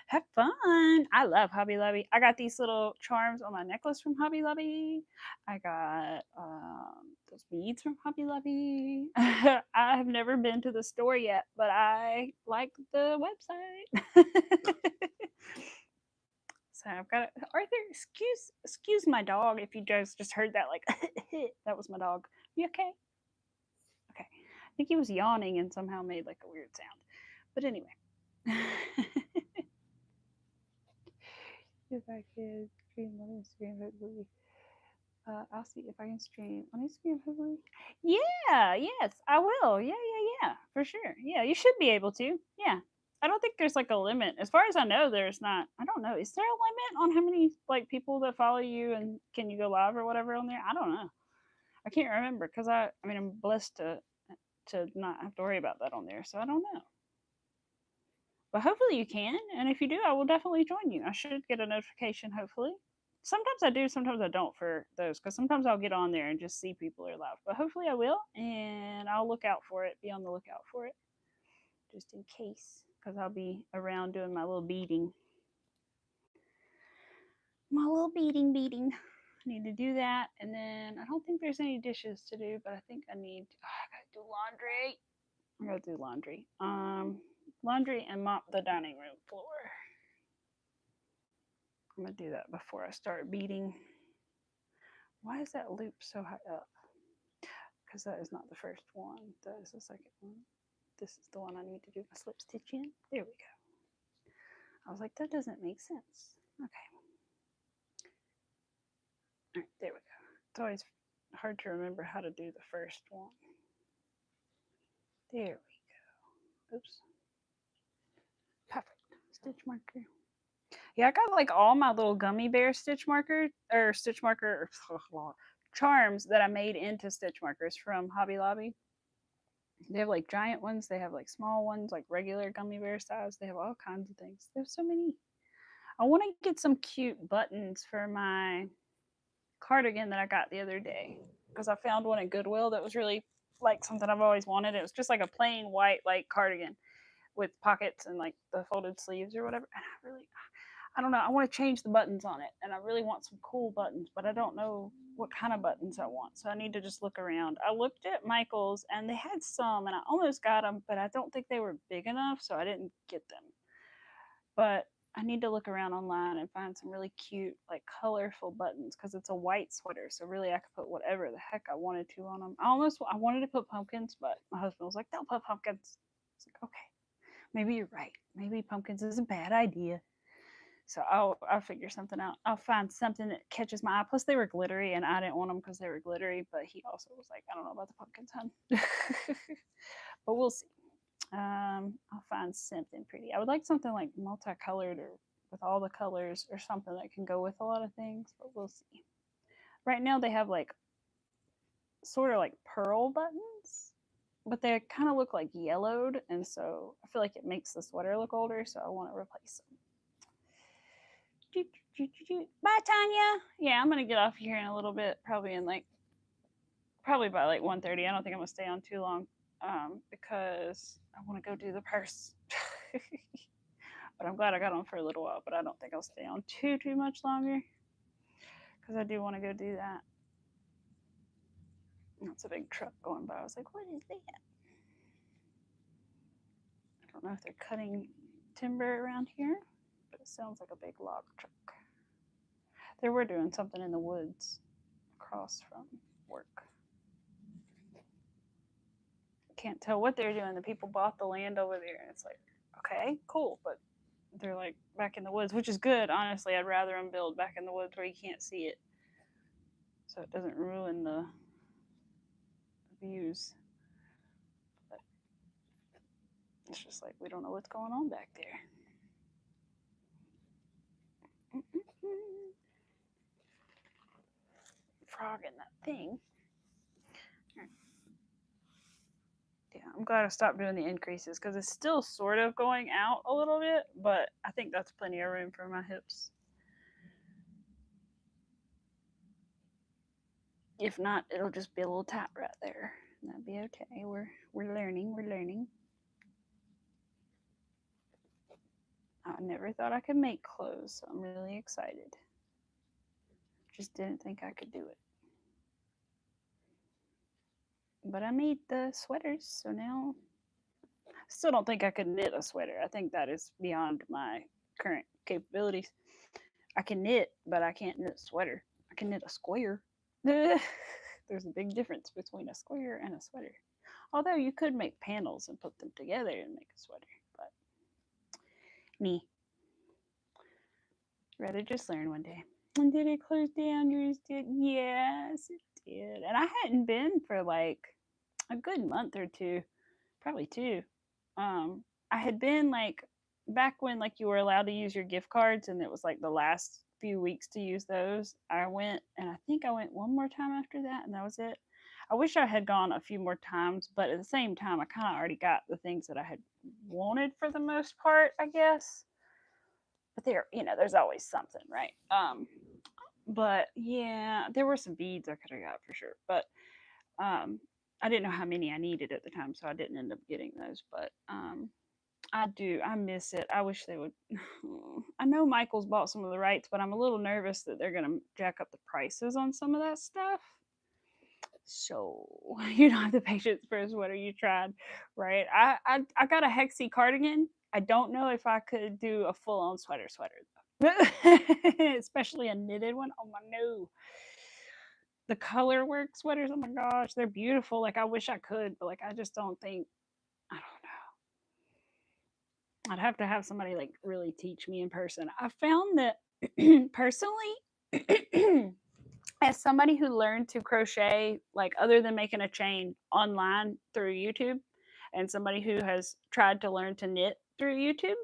Have fun. I love Hobby Lobby. I got these little charms on my necklace from Hobby Lobby. I got those beads from Hobby Lobby. I have never been to the store yet, but I like the website. So I've got Arthur. Excuse my dog. If you guys just heard that, like that was my dog. You okay? Okay. I think he was yawning and somehow made like a weird sound. But anyway. If I could stream on Instagram, hopefully. I'll see if I can stream on Instagram, hopefully. Yeah, yes, I will. Yeah, for sure. Yeah, you should be able to. Yeah. I don't think there's like a limit. As far as I know, there's not. I don't know. Is there a limit on how many like people that follow you and can you go live or whatever on there? I don't know. I can't remember because I mean I'm blessed to not have to worry about that on there, so I don't know. But hopefully you can, and if you do, I will definitely join you. I should get a notification, hopefully. Sometimes I do, sometimes I don't for those, because sometimes I'll get on there and just see people are live. But hopefully I will, and I'll look out for it, be on the lookout for it, just in case, because I'll be around doing my little beading. My little beading. I need to do that, and then I don't think there's any dishes to do, but I think I need, I gotta do laundry. I gotta do laundry. Laundry and mop the dining room floor. I'm gonna do that before I start beading. Why is that loop so high up? Because that is not the first one. That is the second one. This is the one I need to do my slip stitch in. There we go. I was like, that doesn't make sense. Okay. All right, there we go. It's always hard to remember how to do the first one. There we go. Oops. Perfect. Stitch marker. Yeah, I got like all my little gummy bear stitch marker charms that I made into stitch markers from Hobby Lobby. They have like giant ones, they have like small ones, like regular gummy bear size. They have all kinds of things. There's so many. I want to get some cute buttons for my cardigan that I got the other day because I found one at Goodwill that was really like something I've always wanted. It was just like a plain white like cardigan with pockets and like the folded sleeves or whatever. And I don't know. I want to change the buttons on it, and I really want some cool buttons, but I don't know what kind of buttons I want. So I need to just look around. I looked at Michael's, and they had some, and I almost got them, but I don't think they were big enough, so I didn't get them. But I need to look around online and find some really cute, like colorful buttons because it's a white sweater. So really, I could put whatever the heck I wanted to on them. I wanted to put pumpkins, but my husband was like, "Don't put pumpkins." It's like, okay, maybe you're right. Maybe pumpkins is a bad idea. So I'll figure something out. I'll find something that catches my eye. Plus they were glittery, and I didn't want them because they were glittery. But he also was like, I don't know about the pumpkins, hun. But we'll see. I'll find something pretty. I would like something like multicolored or with all the colors or something that can go with a lot of things. But we'll see. Right now they have like sort of like pearl buttons, but they kind of look like yellowed, and so I feel like it makes the sweater look older. So I want to replace them. Bye, Tanya. Yeah, I'm gonna get off here in a little bit, probably by like 1:30. I don't think I'm gonna stay on too long, because I want to go do the purse. But I'm glad I got on for a little while. But I don't think I'll stay on too much longer because I do want to go do that. That's a big truck going by. I was like, what is that? I don't know if they're cutting timber around here, but it sounds like a big log truck. They were doing something in the woods across from work. Can't tell what they're doing. The people bought the land over there, and it's like, okay, cool, but they're like back in the woods, which is good. Honestly, I'd rather them build back in the woods where you can't see it, so it doesn't ruin the views. But it's just like we don't know what's going on back there. Frog in that thing. Yeah, I'm glad I stopped doing the increases because it's still sort of going out a little bit, but I think that's plenty of room for my hips. If not, it'll just be a little tight right there. That'd be okay. We're learning. I never thought I could make clothes, so I'm really excited. Just didn't think I could do it. But I made the sweaters, so now I still don't think I could knit a sweater. I think that is beyond my current capabilities. I can knit, but I can't knit a sweater. I can knit a square. There's a big difference between a square and a sweater. Although you could make panels and put them together and make a sweater, but me. Rather just learn one day. And did it close down? Yours did? Yes, it did. And I hadn't been for like a good month or two, probably two. I had been like back when like you were allowed to use your gift cards, and it was like the last few weeks to use those. I went, and I think I went one more time after that, and that was it. I wish I had gone a few more times, but at the same time, I kind of already got the things that I had wanted for the most part, I guess. But there, there's always something, right? But yeah, there were some beads I could have got for sure, but I didn't know how many I needed at the time, so I didn't end up getting those. But I miss it. I wish they would. I know Michael's bought some of the rights, but I'm a little nervous that they're gonna jack up the prices on some of that stuff. So you don't have the patience for a sweater you tried, right? I got a hexy cardigan. I don't know if I could do a full on sweater though. Especially a knitted one. Oh my no. The color work sweaters, oh my gosh, they're beautiful. Like I wish I could, but like I just don't think, I don't know. I'd have to have somebody like really teach me in person. I found that personally, as somebody who learned to crochet, like other than making a chain online through YouTube, and somebody who has tried to learn to knit through YouTube,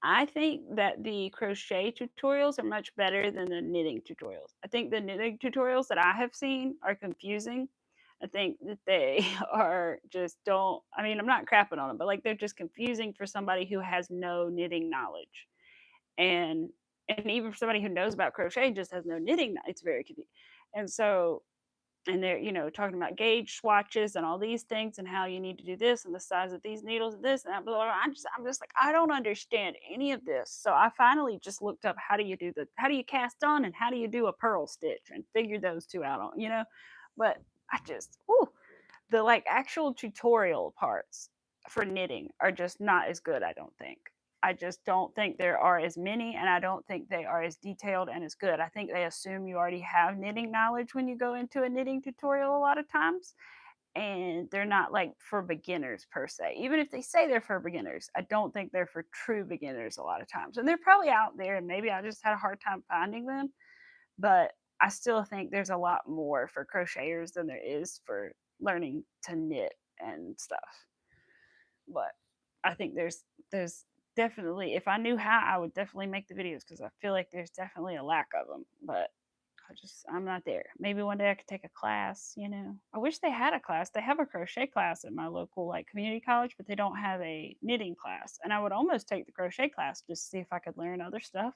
I think that the crochet tutorials are much better than the knitting tutorials. I think the knitting tutorials that I have seen are confusing. I think that they are just don't, I mean, I'm not crapping on them, but like they're just confusing for somebody who has no knitting knowledge. And and even for somebody who knows about crochet and just has no knitting, it's very confusing. And so and they're talking about gauge swatches and all these things and how you need to do this and the size of these needles and this and that blah, blah, blah. I'm just like, I don't understand any of this. So I finally just looked up how do you cast on and how do you do a purl stitch and figured those two out on. But I just the like actual tutorial parts for knitting are just not as good, I don't think. I just don't think there are as many, and I don't think they are as detailed and as good. I think they assume you already have knitting knowledge when you go into a knitting tutorial a lot of times, and they're not like for beginners per se. Even if they say they're for beginners, I don't think they're for true beginners a lot of times. And they're probably out there, and maybe I just had a hard time finding them, but I still think there's a lot more for crocheters than there is for learning to knit and stuff. But I think there's definitely, if I knew how, I would definitely make the videos because I feel like there's definitely a lack of them. But I'm not there. Maybe one day I could take a class. I wish they had a class. They have a crochet class at my local like community college, but they don't have a knitting class. And I would almost take the crochet class just to see if I could learn other stuff.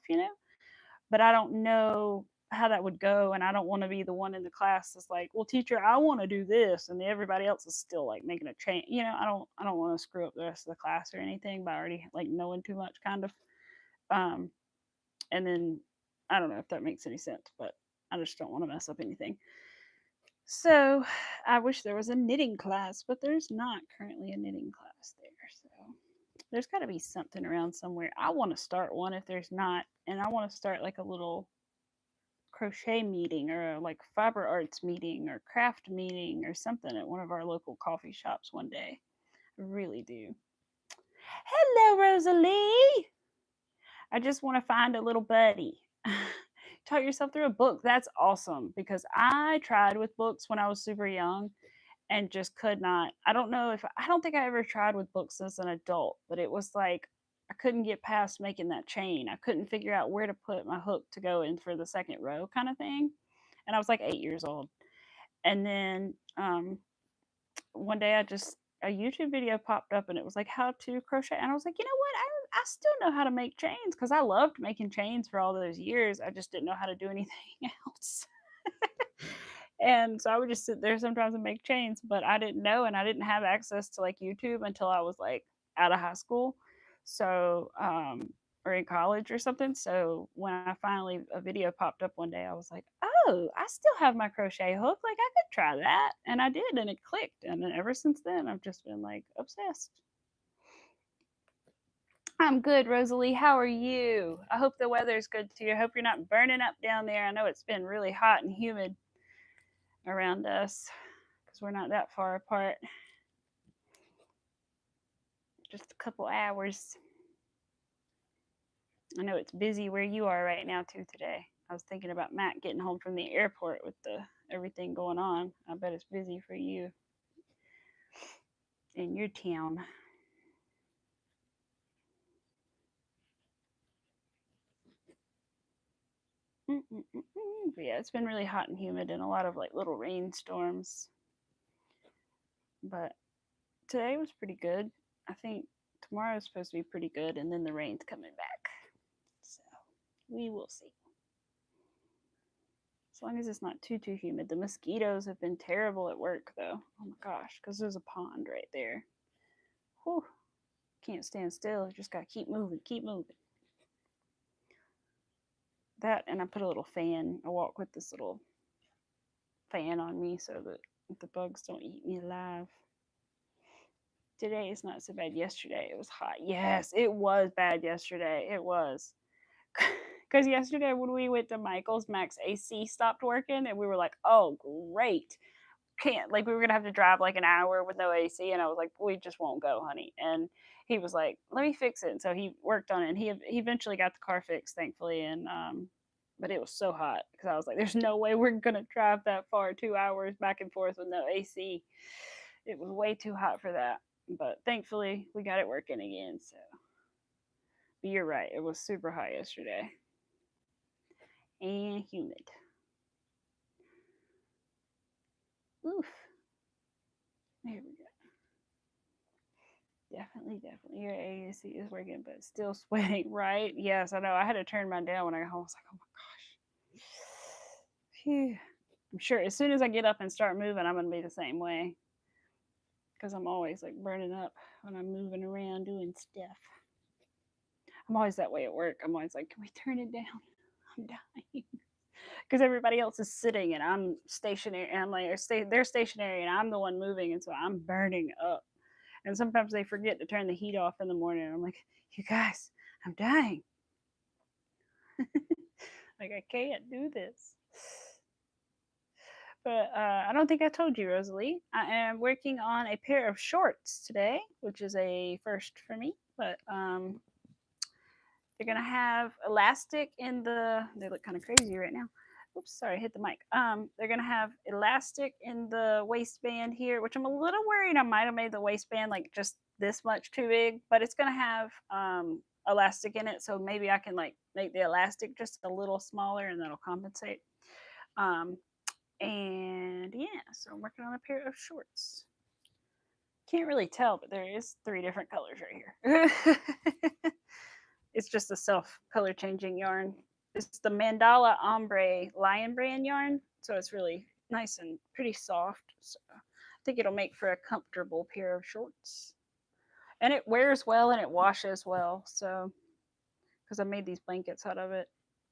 But I don't know how that would go, and I don't want to be the one in the class that's like, well, teacher, I want to do this, and everybody else is still like making a change. I don't want to screw up the rest of the class or anything by already like knowing too much kind of. um and then I don't know if that makes any sense, but I just don't want to mess up anything. So I wish there was a knitting class, but there's not currently a knitting class there. So there's got to be something around somewhere. I want to start one if there's not, and I want to start like a little crochet meeting or a like fiber arts meeting or craft meeting or something at one of our local coffee shops one day. I really do. Hello, Rosalie. I just want to find a little buddy. Taught yourself through a book. That's awesome because I tried with books when I was super young and just could not. I don't think I ever tried with books as an adult, but it was like I couldn't get past making that chain. I couldn't figure out where to put my hook to go in for the second row kind of thing. And I was like 8 years old. And then one day a YouTube video popped up and it was like how to crochet. And I was like, you know what? I still know how to make chains because I loved making chains for all those years. I just didn't know how to do anything else. And so I would just sit there sometimes and make chains, but I didn't know, and I didn't have access to like YouTube until I was like out of high school. So, or in college or something. So when I finally a video popped up one day, I was like, oh, I still have my crochet hook. Like I could try that. And I did, and it clicked. And then ever since then, I've just been like obsessed. I'm good, Rosalie. How are you? I hope the weather's good to you. I hope you're not burning up down there. I know it's been really hot and humid around us because we're not that far apart. Just a couple hours. I know it's busy where you are right now too today. I was thinking about Matt getting home from the airport with the everything going on. I bet it's busy for you in your town. But yeah, it's been really hot and humid and a lot of like little rainstorms. But today was pretty good. I think tomorrow is supposed to be pretty good, and then the rain's coming back. So we will see. As long as it's not too humid. The mosquitoes have been terrible at work though. Oh my gosh, because there's a pond right there. Whew. Can't stand still. You just gotta keep moving, keep moving. That, and I put a little fan. I walk with this little fan on me so that the bugs don't eat me alive. Today is not so bad. Yesterday it was hot. Yes, it was bad yesterday. It was. Because yesterday when we went to Michael's, Mac's AC stopped working, and we were like, oh, great. Can't, like, we were going to have to drive like an hour with no AC. And I was like, we just won't go, honey. And he was like, let me fix it. And so he worked on it, and he eventually got the car fixed, thankfully. And, but it was so hot because I was like, there's no way we're going to drive that far, 2 hours back and forth with no AC. It was way too hot for that. But thankfully, we got it working again. So, but you're right. It was super hot yesterday and humid. Oof. There we go. Definitely. Your AC is working, but still sweating, right? Yes, I know. I had to turn mine down when I got home. I was like, oh my gosh. Phew. I'm sure as soon as I get up and start moving, I'm going to be the same way. Because I'm always like burning up when I'm moving around doing stuff. I'm always that way at work. I'm always like, can we turn it down? I'm dying. Because everybody else is sitting and I'm stationary. And I'm like, they're stationary and I'm the one moving. And so I'm burning up. And sometimes they forget to turn the heat off in the morning. I'm like, you guys, I'm dying. Like, I can't do this. But I don't think I told you, Rosalie. I am working on a pair of shorts today, which is a first for me. But they're gonna have elastic in the. They look kind of crazy right now. Oops, sorry, I hit the mic. They're gonna have elastic in the waistband here, which I'm a little worried I might have made the waistband like just this much too big, but it's gonna have elastic in it, so maybe I can like make the elastic just a little smaller, and that'll compensate. Um, and yeah, so I'm working on a pair of shorts. Can't really tell, but there is 3 different colors right here. It's just a self color changing yarn. It's the Mandala Ombre Lion Brand yarn, so it's really nice and pretty soft. So I think it'll make for a comfortable pair of shorts. And it wears well and it washes well. So, because I made these blankets out of it,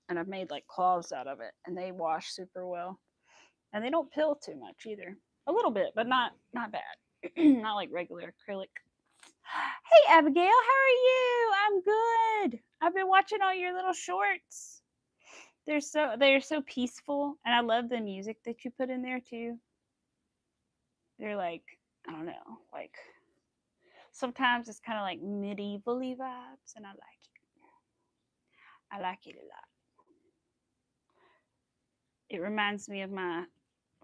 and I've made like cloths out of it, and they wash super well, and they don't pill too much either. A little bit, but not bad. Not like regular acrylic. Hey Abigail, how are you? I'm good. I've been watching all your little shorts. They're so peaceful, and I love the music that you put in there too. They're like, I don't know, like sometimes it's kind of like medieval-y vibes, and I like it. I like it a lot. It reminds me of my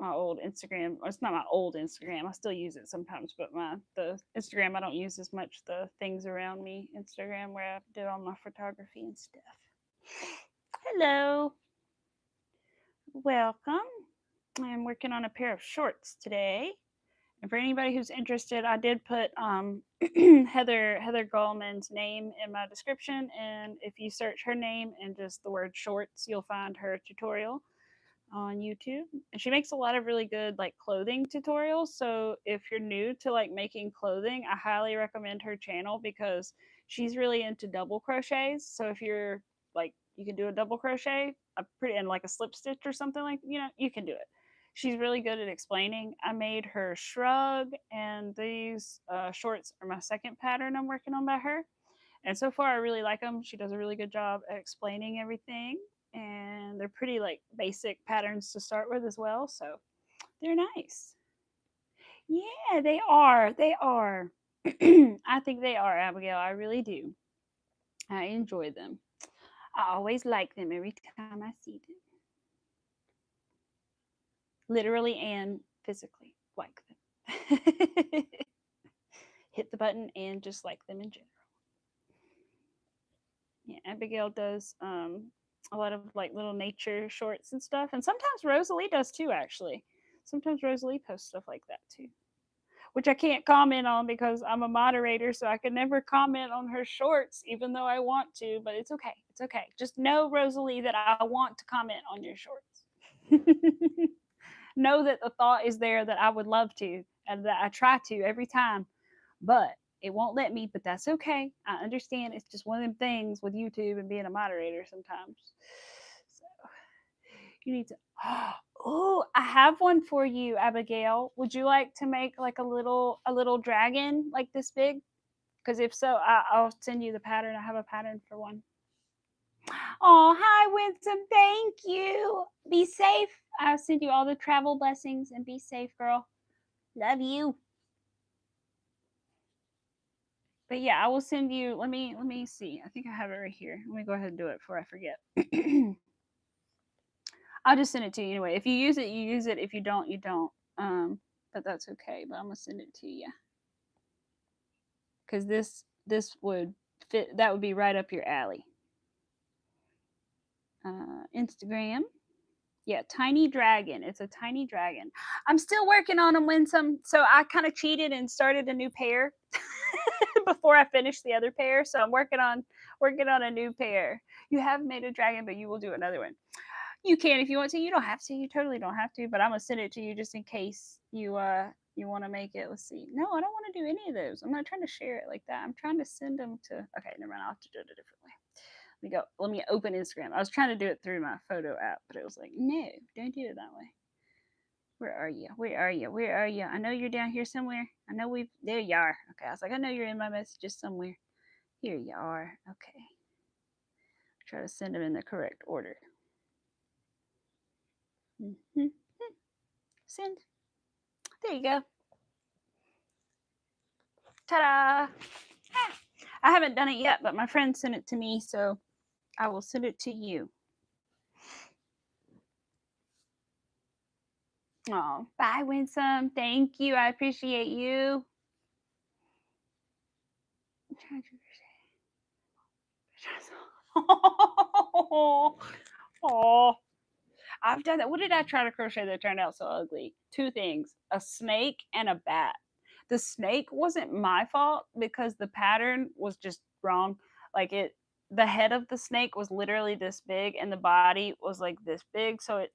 old Instagram. Well, it's not my old Instagram. I still use it sometimes, but the Instagram I don't use as much. The things around me Instagram where I did all my photography and stuff. Hello, welcome. I'm working on a pair of shorts today. And for anybody who's interested, I did put Heather Gallman's name in my description, and if you search her name and just the word shorts, you'll find her tutorial on YouTube. And she makes a lot of really good like clothing tutorials. So if you're new to like making clothing, I highly recommend her channel because she's really into double crochets. So if you're like you can do a double crochet, a pretty and like a slip stitch or something like you can do it. She's really good at explaining. I made her shrug, and these shorts are my second pattern I'm working on by her. And so far, I really like them. She does a really good job at explaining everything, and they're pretty like basic patterns to start with as well. So they're nice. Yeah, they are. They are. I think they are, Abigail. I really do. I enjoy them. I always like them every time I see them. Literally and physically like them. Hit the button and just like them in general. Yeah, Abigail does a lot of like little nature shorts and stuff, and sometimes Rosalie does too. Actually, sometimes Rosalie posts stuff like that too, which I can't comment on because I'm a moderator, so I can never comment on her shorts, even though I want to. But it's okay. It's okay. Just know, Rosalie, that I want to comment on your shorts. Know that the thought is there that I would love to, and that I try to every time, but it won't let me. But that's okay. I understand. It's just one of them things with YouTube and being a moderator sometimes. So you need to. Oh, I have one for you, Abigail. Would you like to make like a little dragon like this big? Because if so, I'll send you the pattern. I have a pattern for one. Oh, hi, Winsome. Thank you. Be safe. I'll send you all the travel blessings and be safe, girl. Love you. But yeah, I will send you. Let me see. I think I have it right here. Let me go ahead and do it before I forget. I'll just send it to you anyway. If you use it, you use it. If you don't, you don't. But that's okay. But I'm gonna send it to you. because this would fit. That would be right up your alley. Instagram. Yeah, tiny dragon. It's a tiny dragon. I'm still working on them, Winsome. So I kind of cheated and started a new pair before I finished the other pair. So I'm working on a new pair. You have made a dragon, but you will do another one. You can if you want to. You don't have to. You totally don't have to. But I'm gonna send it to you just in case you want to make it. Let's see. No, I don't want to do any of those. I'm not trying to share it like that. I'm trying to send them to. Okay, never mind. I'll have to do it a different way. Let me go. Let me open Instagram. I was trying to do it through my photo app, but it was like, no, don't do it that way. Where are you? Where are you? Where are you? I know you're down here somewhere. I know there you are. Okay, I was like, I know you're in my messages somewhere. Here you are. Okay. Try to send them in the correct order. Mm-hmm. Send. There you go. Ta-da! I haven't done it yet, but my friend sent it to me, so I will send it to you. Oh, bye, Winsome. Thank you. I appreciate you. Oh, I've done that. What did I try to crochet that turned out so ugly? Two things: a snake and a bat. The snake wasn't my fault because the pattern was just wrong. Like the head of the snake was literally this big, and the body was like this big, so it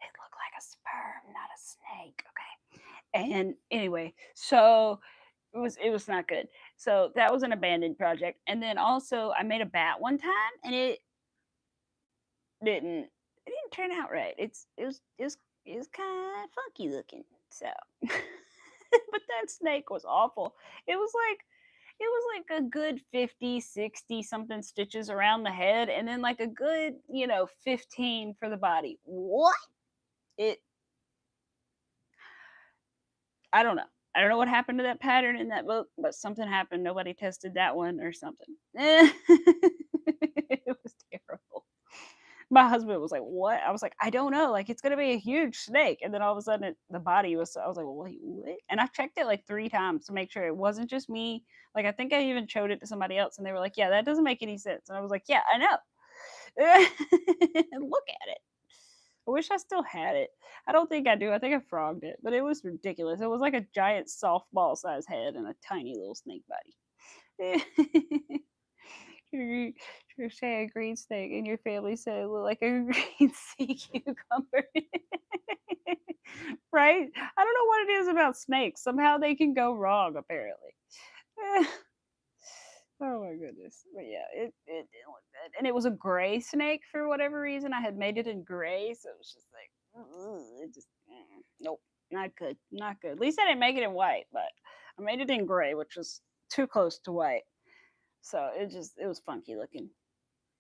looked like a sperm, not a snake. Okay. And anyway, so it was not good. So that was an abandoned project. And then also I made a bat one time, and didn't it didn't turn out right. It was kind of funky looking. So, but that snake was awful. It was like a good 50, 60 something stitches around the head, and then like a good 15 for the body. What? It I don't know. I don't know what happened to that pattern in that book, but something happened. Nobody tested that one or something. It was terrible. My husband was like, "What?" I was like, "I don't know. Like, it's gonna be a huge snake." And then all of a sudden, the body was. I was like, well, "Wait, what?" And I checked it like 3 times to make sure it wasn't just me. Like, I think I even showed it to somebody else, and they were like, "Yeah, that doesn't make any sense." And I was like, "Yeah, I know." Look at it. I wish I still had it. I don't think I do. I think I frogged it, but it was ridiculous. It was like a giant softball size head and a tiny little snake body. Crochet a green snake, and your family said it looked like a green sea cucumber. Right? I don't know what it is about snakes. Somehow they can go wrong, apparently. Oh my goodness. But yeah, it didn't look good. And it was a gray snake for whatever reason. I had made it in gray, so it was just like, it just, nope, not good. Not good. At least I didn't make it in white, but I made it in gray, which was too close to white. So it was funky looking.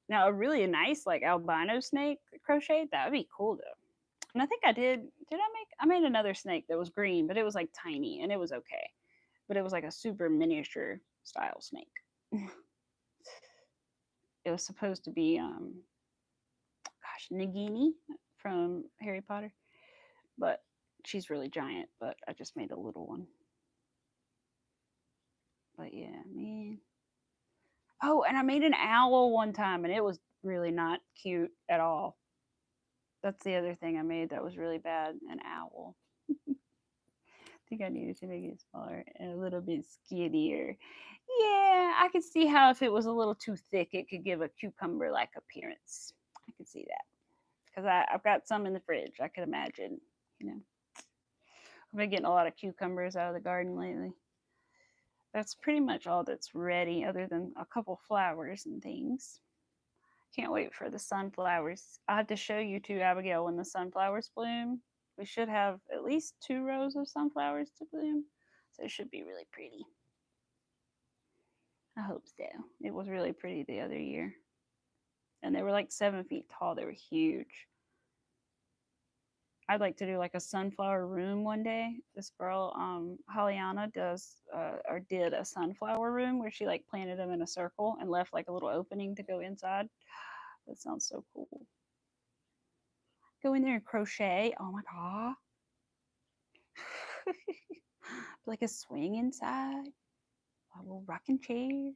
Now, a really nice, like, albino snake crocheted, that would be cool though. And I think I made another snake that was green, but it was like tiny and it was okay. But it was like a super miniature style snake. It was supposed to be Nagini from Harry Potter, but she's really giant, but I just made a little one. But yeah, man. Oh, and I made an owl one time, and it was really not cute at all. That's the other thing I made that was really bad, an owl. I think I needed to make it smaller and a little bit skinnier. Yeah, I could see how if it was a little too thick, it could give a cucumber-like appearance. I could see that. Because I've got some in the fridge. I could imagine, I've been getting a lot of cucumbers out of the garden lately. That's pretty much all that's ready, other than a couple flowers and things. Can't wait for the sunflowers. I have to show you too, Abigail, when the sunflowers bloom. We should have at least 2 rows of sunflowers to bloom. So it should be really pretty. I hope so. It was really pretty the other year. And they were like 7 feet tall. They were huge. I'd like to do like a sunflower room one day. This girl, Hollyana, did a sunflower room where she like planted them in a circle and left like a little opening to go inside. That sounds so cool. Go in there and crochet. Oh my god. Like a swing inside. a little rocking chair.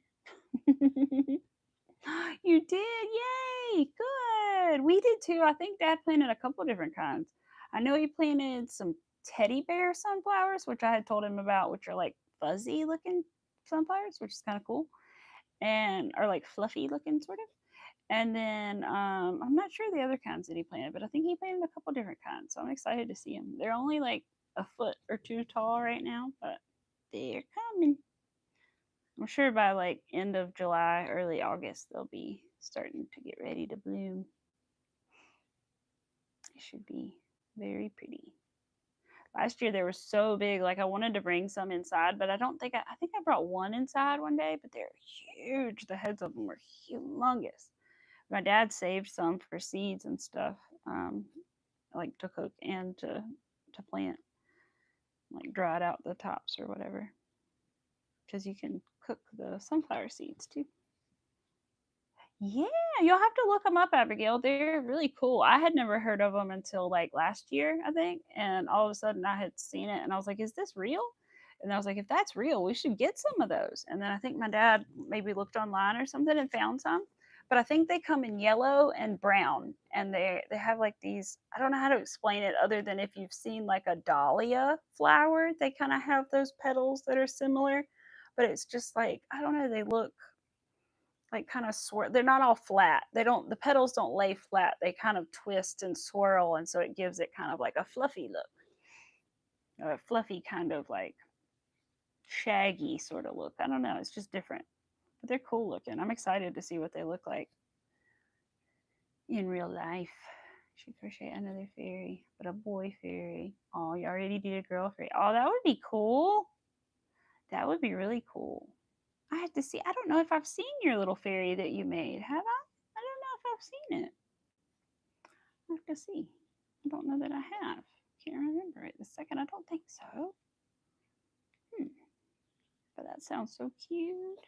You did, yay! Good. We did too. I think Dad planted a couple different kinds. I know he planted some teddy bear sunflowers, which I had told him about, which are like fuzzy looking sunflowers, which is kind of cool, and are like fluffy looking sort of. And then I'm not sure the other kinds that he planted, but I think he planted a couple different kinds. So I'm excited to see them. They're only like a foot or two tall right now, but they're coming. I'm sure by like end of July, early August, they'll be starting to get ready to bloom. It should be very pretty. Last year they were so big, like I wanted to bring some inside, but I think I brought one inside one day, but they're huge. The heads of them were humongous. My dad saved some for seeds and stuff, like to cook and to plant, like dried out the tops or whatever, because you can cook the sunflower seeds too. Yeah, you'll have to look them up, Abigail. They're really cool. I had never heard of them until like last year, I think. And all of a sudden I had seen it and I was like, is this real? And I was like, if that's real, we should get some of those. And then I think my dad maybe looked online or something and found some. But I think they come in yellow and brown. And they have like these, I don't know how to explain it other than if you've seen like a dahlia flower, they kind of have those petals that are similar. But it's just like, I don't know, they look like kind of swirl. They're not all flat. They don't. The petals don't lay flat. They kind of twist and swirl, and so it gives it kind of like a fluffy look, a fluffy kind of like shaggy sort of look. I don't know. It's just different, but they're cool looking. I'm excited to see what they look like in real life. Should crochet another fairy, but a boy fairy. Oh, you already did a girl fairy. Oh, that would be cool. That would be really cool. I have to see. I don't know if I've seen your little fairy that you made. Have I? I don't know if I've seen it. I have to see. I don't know that I have. Can't remember it the second. I don't think so. But that sounds so cute.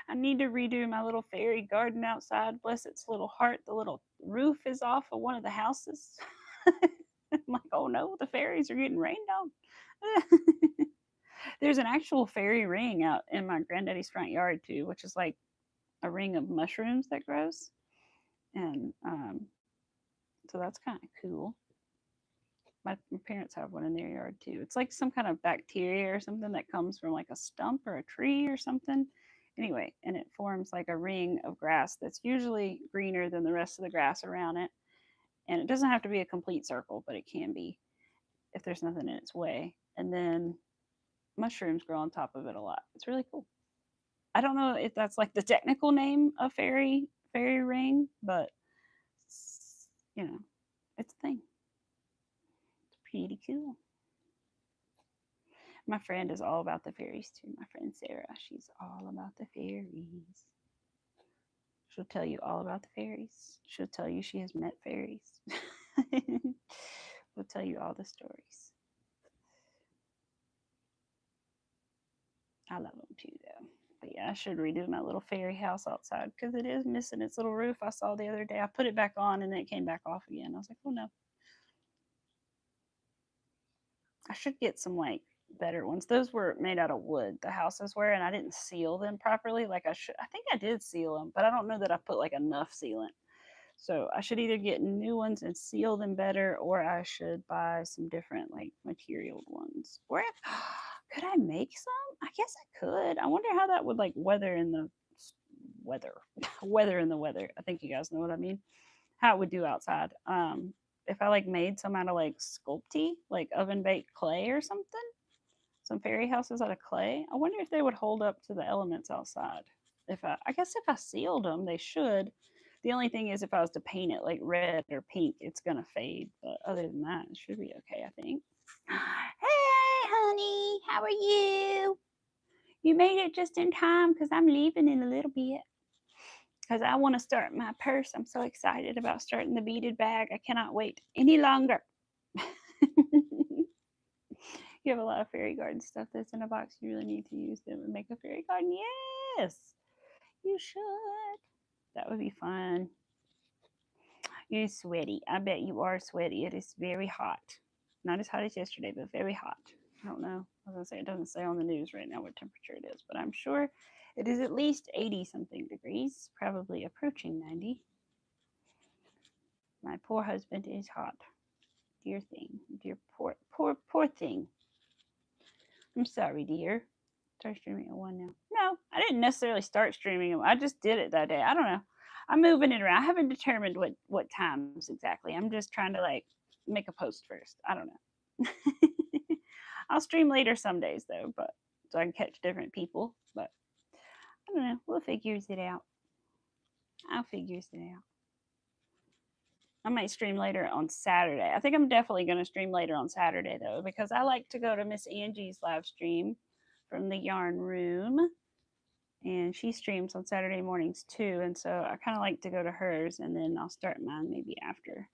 I need to redo my little fairy garden outside. Bless its little heart. The little roof is off of one of the houses. I'm like, oh no, the fairies are getting rained on. There's an actual fairy ring out in my granddaddy's front yard too, which is like a ring of mushrooms that grows. And so that's kind of cool. My parents have one in their yard too. It's like some kind of bacteria or something that comes from like a stump or a tree or something. Anyway, and it forms like a ring of grass that's usually greener than the rest of the grass around it. And it doesn't have to be a complete circle, but it can be if there's nothing in its way. And then mushrooms grow on top of it a lot. It's really cool. I don't know if that's like the technical name of fairy ring, but you know, it's a thing. Pretty cool. My friend is all about the fairies too. My friend Sarah, she's all about the fairies. She'll tell you all about the fairies. She'll tell you she has met fairies. She'll tell you all the stories. I love them too, though. But yeah, I should redo my little fairy house outside because it is missing its little roof. I saw the other day. I put it back on and then it came back off again. I was like, oh no. I should get some like better ones. Those were made out of wood, the houses were, and I didn't seal them properly. Like I should. I think I did seal them, but I don't know that I put like enough sealant. So I should either get new ones and seal them better, or I should buy some different like material ones. Or could I make some? I guess I could. I wonder how that would like weather in the weather, weather in the weather. I think you guys know what I mean. How it would do outside. If I like made some out of like sculpty, like oven baked clay or something, some fairy houses out of clay. I wonder if they would hold up to the elements outside. If I guess if I sealed them, they should. The only thing is if I was to paint it like red or pink, it's gonna fade. But other than that, it should be okay, I think. Hey, honey, how are you? You made it just in time because I'm leaving in a little bit. Because I want to start my purse. I'm so excited about starting the beaded bag. I cannot wait any longer. You have a lot of fairy garden stuff that's in a box. You really need to use them and make a fairy garden. Yes, you should. That would be fun. You're sweaty. I bet you are sweaty. It is very hot. Not as hot as yesterday, but very hot. I don't know. I was gonna say it doesn't say on the news right now what temperature it is, but I'm sure it is at least 80 something degrees, probably approaching 90. My poor husband is hot. Dear thing. Dear poor thing. I'm sorry, dear. Start streaming at 1 now. No, I didn't necessarily start streaming them. I just did it that day. I don't know. I'm moving it around. I haven't determined what times exactly. I'm just trying to like make a post first. I don't know. I'll stream later some days though, but so I can catch different people. But I don't know. We'll figure it out. I'll figure it out. I might stream later on Saturday. I think I'm definitely going to stream later on Saturday though, because I like to go to Miss Angie's live stream from the yarn room, and she streams on Saturday mornings too. And so I kind of like to go to hers, and then I'll start mine maybe after.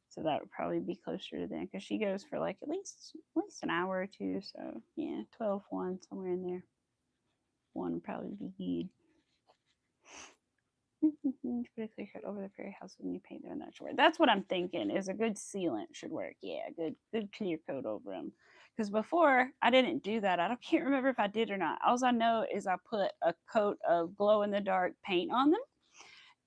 So that would probably be closer to then, because she goes for like at least an hour or two. So yeah, 12, 1, somewhere in there. 1 would probably be good. Put a clear coat over the fairy house when you paint them, and that should work. That's what I'm thinking. Is a good sealant should work. Yeah, good clear coat over them. Because before I didn't do that. Can't remember if I did or not. All I know is I put a coat of glow in the dark paint on them,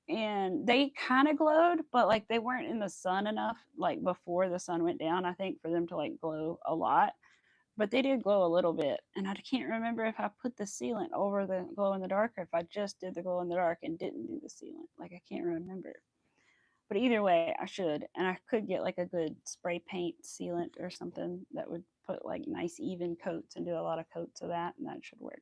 and they kind of glowed, but like they weren't in the sun enough. Like before the sun went down, I think for them to like glow a lot. But they did glow a little bit, and I can't remember if I put the sealant over the glow in the dark or if I just did the glow in the dark and didn't do the sealant. Like I can't remember. But either way, I should, and I could get like a good spray paint sealant or something that would put like nice even coats and do a lot of coats of that, and that should work.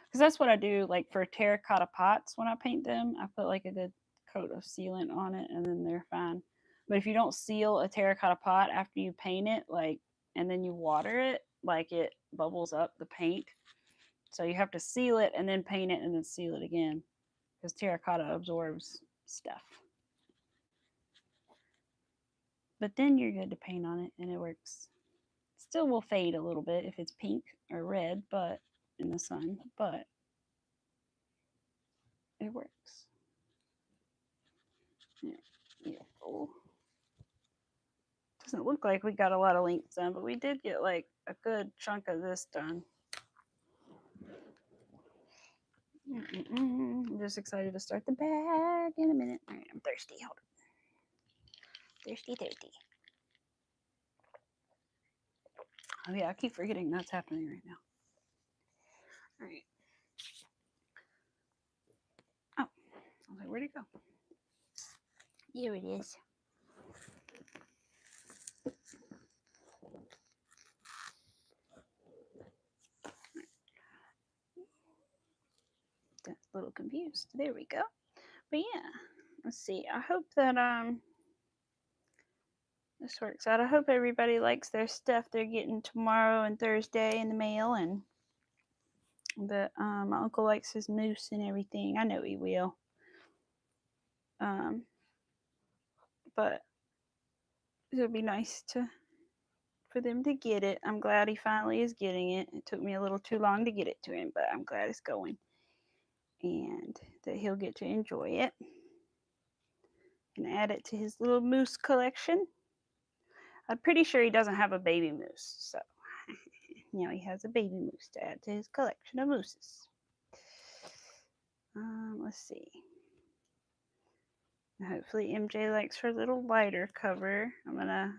Because that's what I do. Like for terracotta pots, when I paint them, I put like a good coat of sealant on it, and then they're fine. But if you don't seal a terracotta pot after you paint it, like, and then you water it, like it bubbles up the paint. So you have to seal it and then paint it and then seal it again, because terracotta absorbs stuff. But then you're good to paint on it and it works. Still will fade a little bit if it's pink or red, but in the sun, but it works. Yeah. Oh. Doesn't look like we got a lot of links done, but we did get like a good chunk of this done. I'm just excited to start the bag in a minute. All right, I'm thirsty. Hold on. Thirsty. Oh yeah, I keep forgetting that's happening right now. All right. Oh, I was like, where'd it go? Here it is. That's a little confused. There we go. But yeah, let's see. I hope that this works out. I hope everybody likes their stuff they're getting tomorrow and Thursday in the mail, and that my uncle likes his mousse and everything. I know he will. But it'll be nice for them to get it. I'm glad he finally is getting it. It took me a little too long to get it to him, but I'm glad it's going, and that he'll get to enjoy it and add it to his little mousse collection. I'm pretty sure he doesn't have a baby moose, so now he has a baby moose to add to his collection of mooses. Let's see. Hopefully MJ likes her little lighter cover. I'm gonna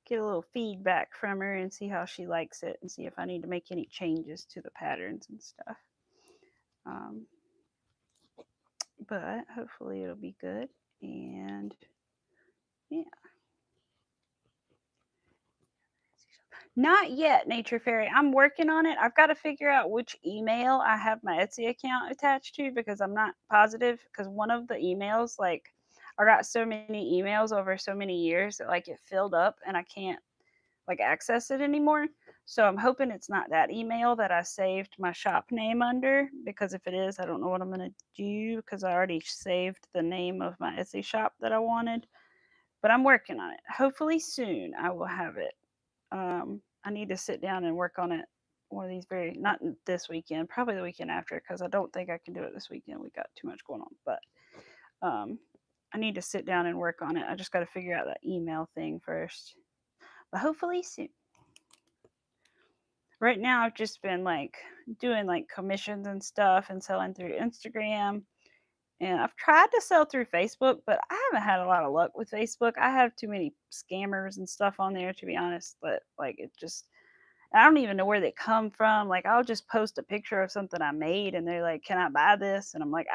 get a little feedback from her and see how she likes it, and see if I need to make any changes to the patterns and stuff. But hopefully it'll be good, and yeah. Not yet, Nature Fairy. I'm working on it. I've got to figure out which email I have my Etsy account attached to, because I'm not positive. Because one of the emails, like, I got so many emails over so many years that like it filled up and I can't like access it anymore. So I'm hoping it's not that email that I saved my shop name under, because if it is, I don't know what I'm going to do, because I already saved the name of my Etsy shop that I wanted. But I'm working on it. Hopefully soon I will have it. I need to sit down and work on it one of these not this weekend, probably the weekend after, because I don't think I can do it this weekend. We got too much going on. But I need to sit down and work on it. I just got to figure out that email thing first. But hopefully soon. right now I've just been like doing like commissions and stuff and selling through Instagram. And I've tried to sell through Facebook, but I haven't had a lot of luck with Facebook. I have too many scammers and stuff on there, to be honest. But like, it just, I don't even know where they come from. Like, I'll just post a picture of something I made, and they're like, "Can I buy this?" And I'm like,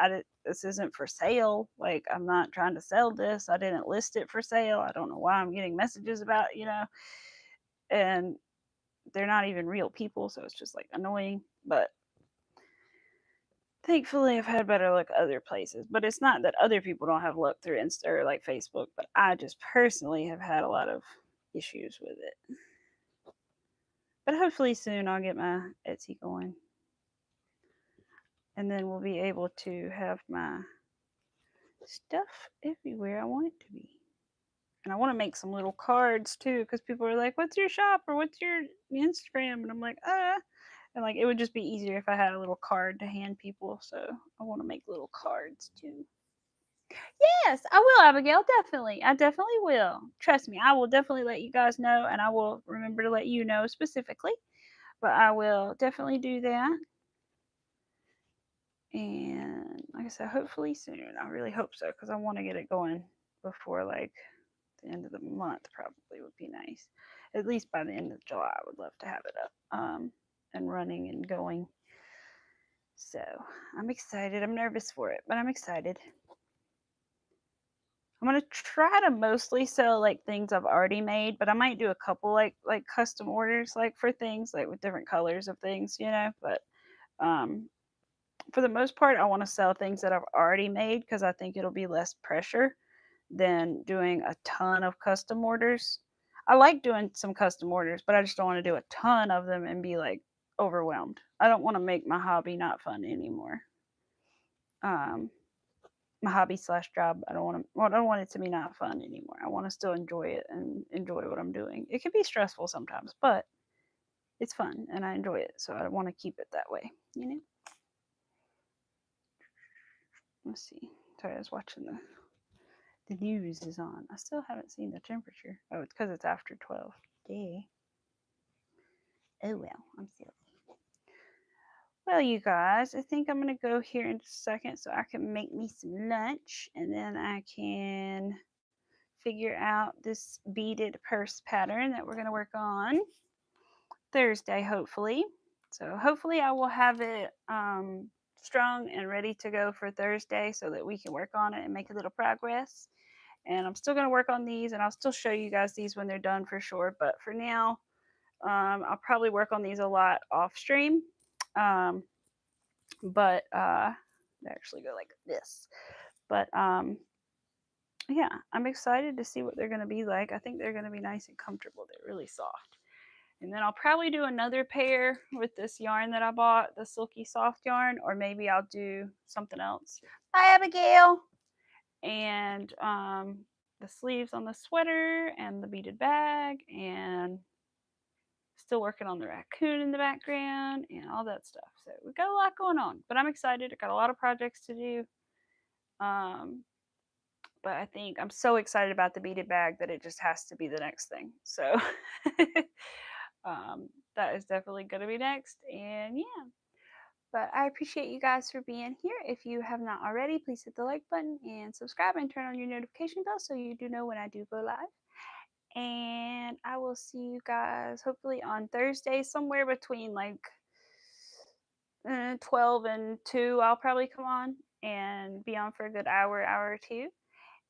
This isn't for sale. Like, I'm not trying to sell this. I didn't list it for sale. I don't know why I'm getting messages about, and they're not even real people, so it's just like annoying. But thankfully, I've had better luck other places. But it's not that other people don't have luck through Insta or like Facebook, but I just personally have had a lot of issues with it. But hopefully soon I'll get my Etsy going. And then we'll be able to have my stuff everywhere I want it to be. And I want to make some little cards too, because people are like, "What's your shop?" or "What's your Instagram?" And I'm like, and like it would just be easier if I had a little card to hand people. So I want to make little cards too. Yes, I will, Abigail. Definitely, I definitely will. Trust me, I will definitely let you guys know, and I will remember to let you know specifically. But I will definitely do that. And like I said, hopefully soon. I really hope so, because I want to get it going before like the end of the month. Probably would be nice. At least by the end of July, I would love to have it up and running and going. So I'm excited. I'm nervous for it, but I'm excited. I'm gonna try to mostly sell like things I've already made, but I might do a couple like custom orders like for things like with different colors of things, But um, for the most part, I want to sell things that I've already made because I think it'll be less pressure than doing a ton of custom orders. I like doing some custom orders, but I just don't want to do a ton of them and be like overwhelmed. I don't want to make my hobby not fun anymore. Um, my hobby slash job. I don't want it to be not fun anymore. I want to still enjoy it and enjoy what I'm doing. It can be stressful sometimes, but it's fun and I enjoy it. So I want to keep it that way. Let's see. Sorry, I was watching the news is on. I still haven't seen the temperature. Oh, it's because it's after 12. Day. Oh well, I'm silly. Well, you guys, I think I'm gonna go here in just a second so I can make me some lunch, and then I can figure out this beaded purse pattern that we're gonna work on Thursday, hopefully. So hopefully I will have it strung and ready to go for Thursday so that we can work on it and make a little progress. And I'm still going to work on these, and I'll still show you guys these when they're done for sure. But for now, I'll probably work on these a lot off stream. But they actually go like this. But yeah, I'm excited to see what they're going to be like. I think they're going to be nice and comfortable. They're really soft. And then I'll probably do another pair with this yarn that I bought, the silky soft yarn, or maybe I'll do something else. Bye, Abigail. And the sleeves on the sweater and the beaded bag, and still working on the raccoon in the background and all that stuff. So we've got a lot going on, but I'm excited. I got a lot of projects to do. But I think I'm so excited about the beaded bag that it just has to be the next thing. So that is definitely going to be next. And yeah, but I appreciate you guys for being here. If you have not already, please hit the like button and subscribe and turn on your notification bell so you do know when I do go live. And I will see you guys hopefully on Thursday, somewhere between like 12 and 2. I'll probably come on and be on for a good hour or two.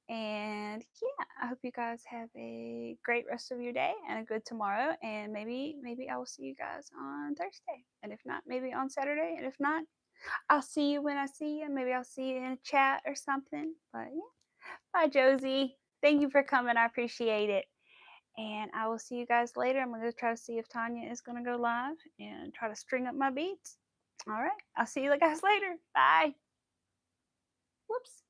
And yeah, I hope you guys have a great rest of your day and a good tomorrow. And maybe I will see you guys on Thursday. And if not, maybe on Saturday. And if not, I'll see you when I see you. Maybe I'll see you in a chat or something. But yeah. Bye, Josie. Thank you for coming. I appreciate it. And I will see you guys later. I'm going to try to see if Tanya is going to go live and try to string up my beads. All right. I'll see you guys later. Bye. Whoops.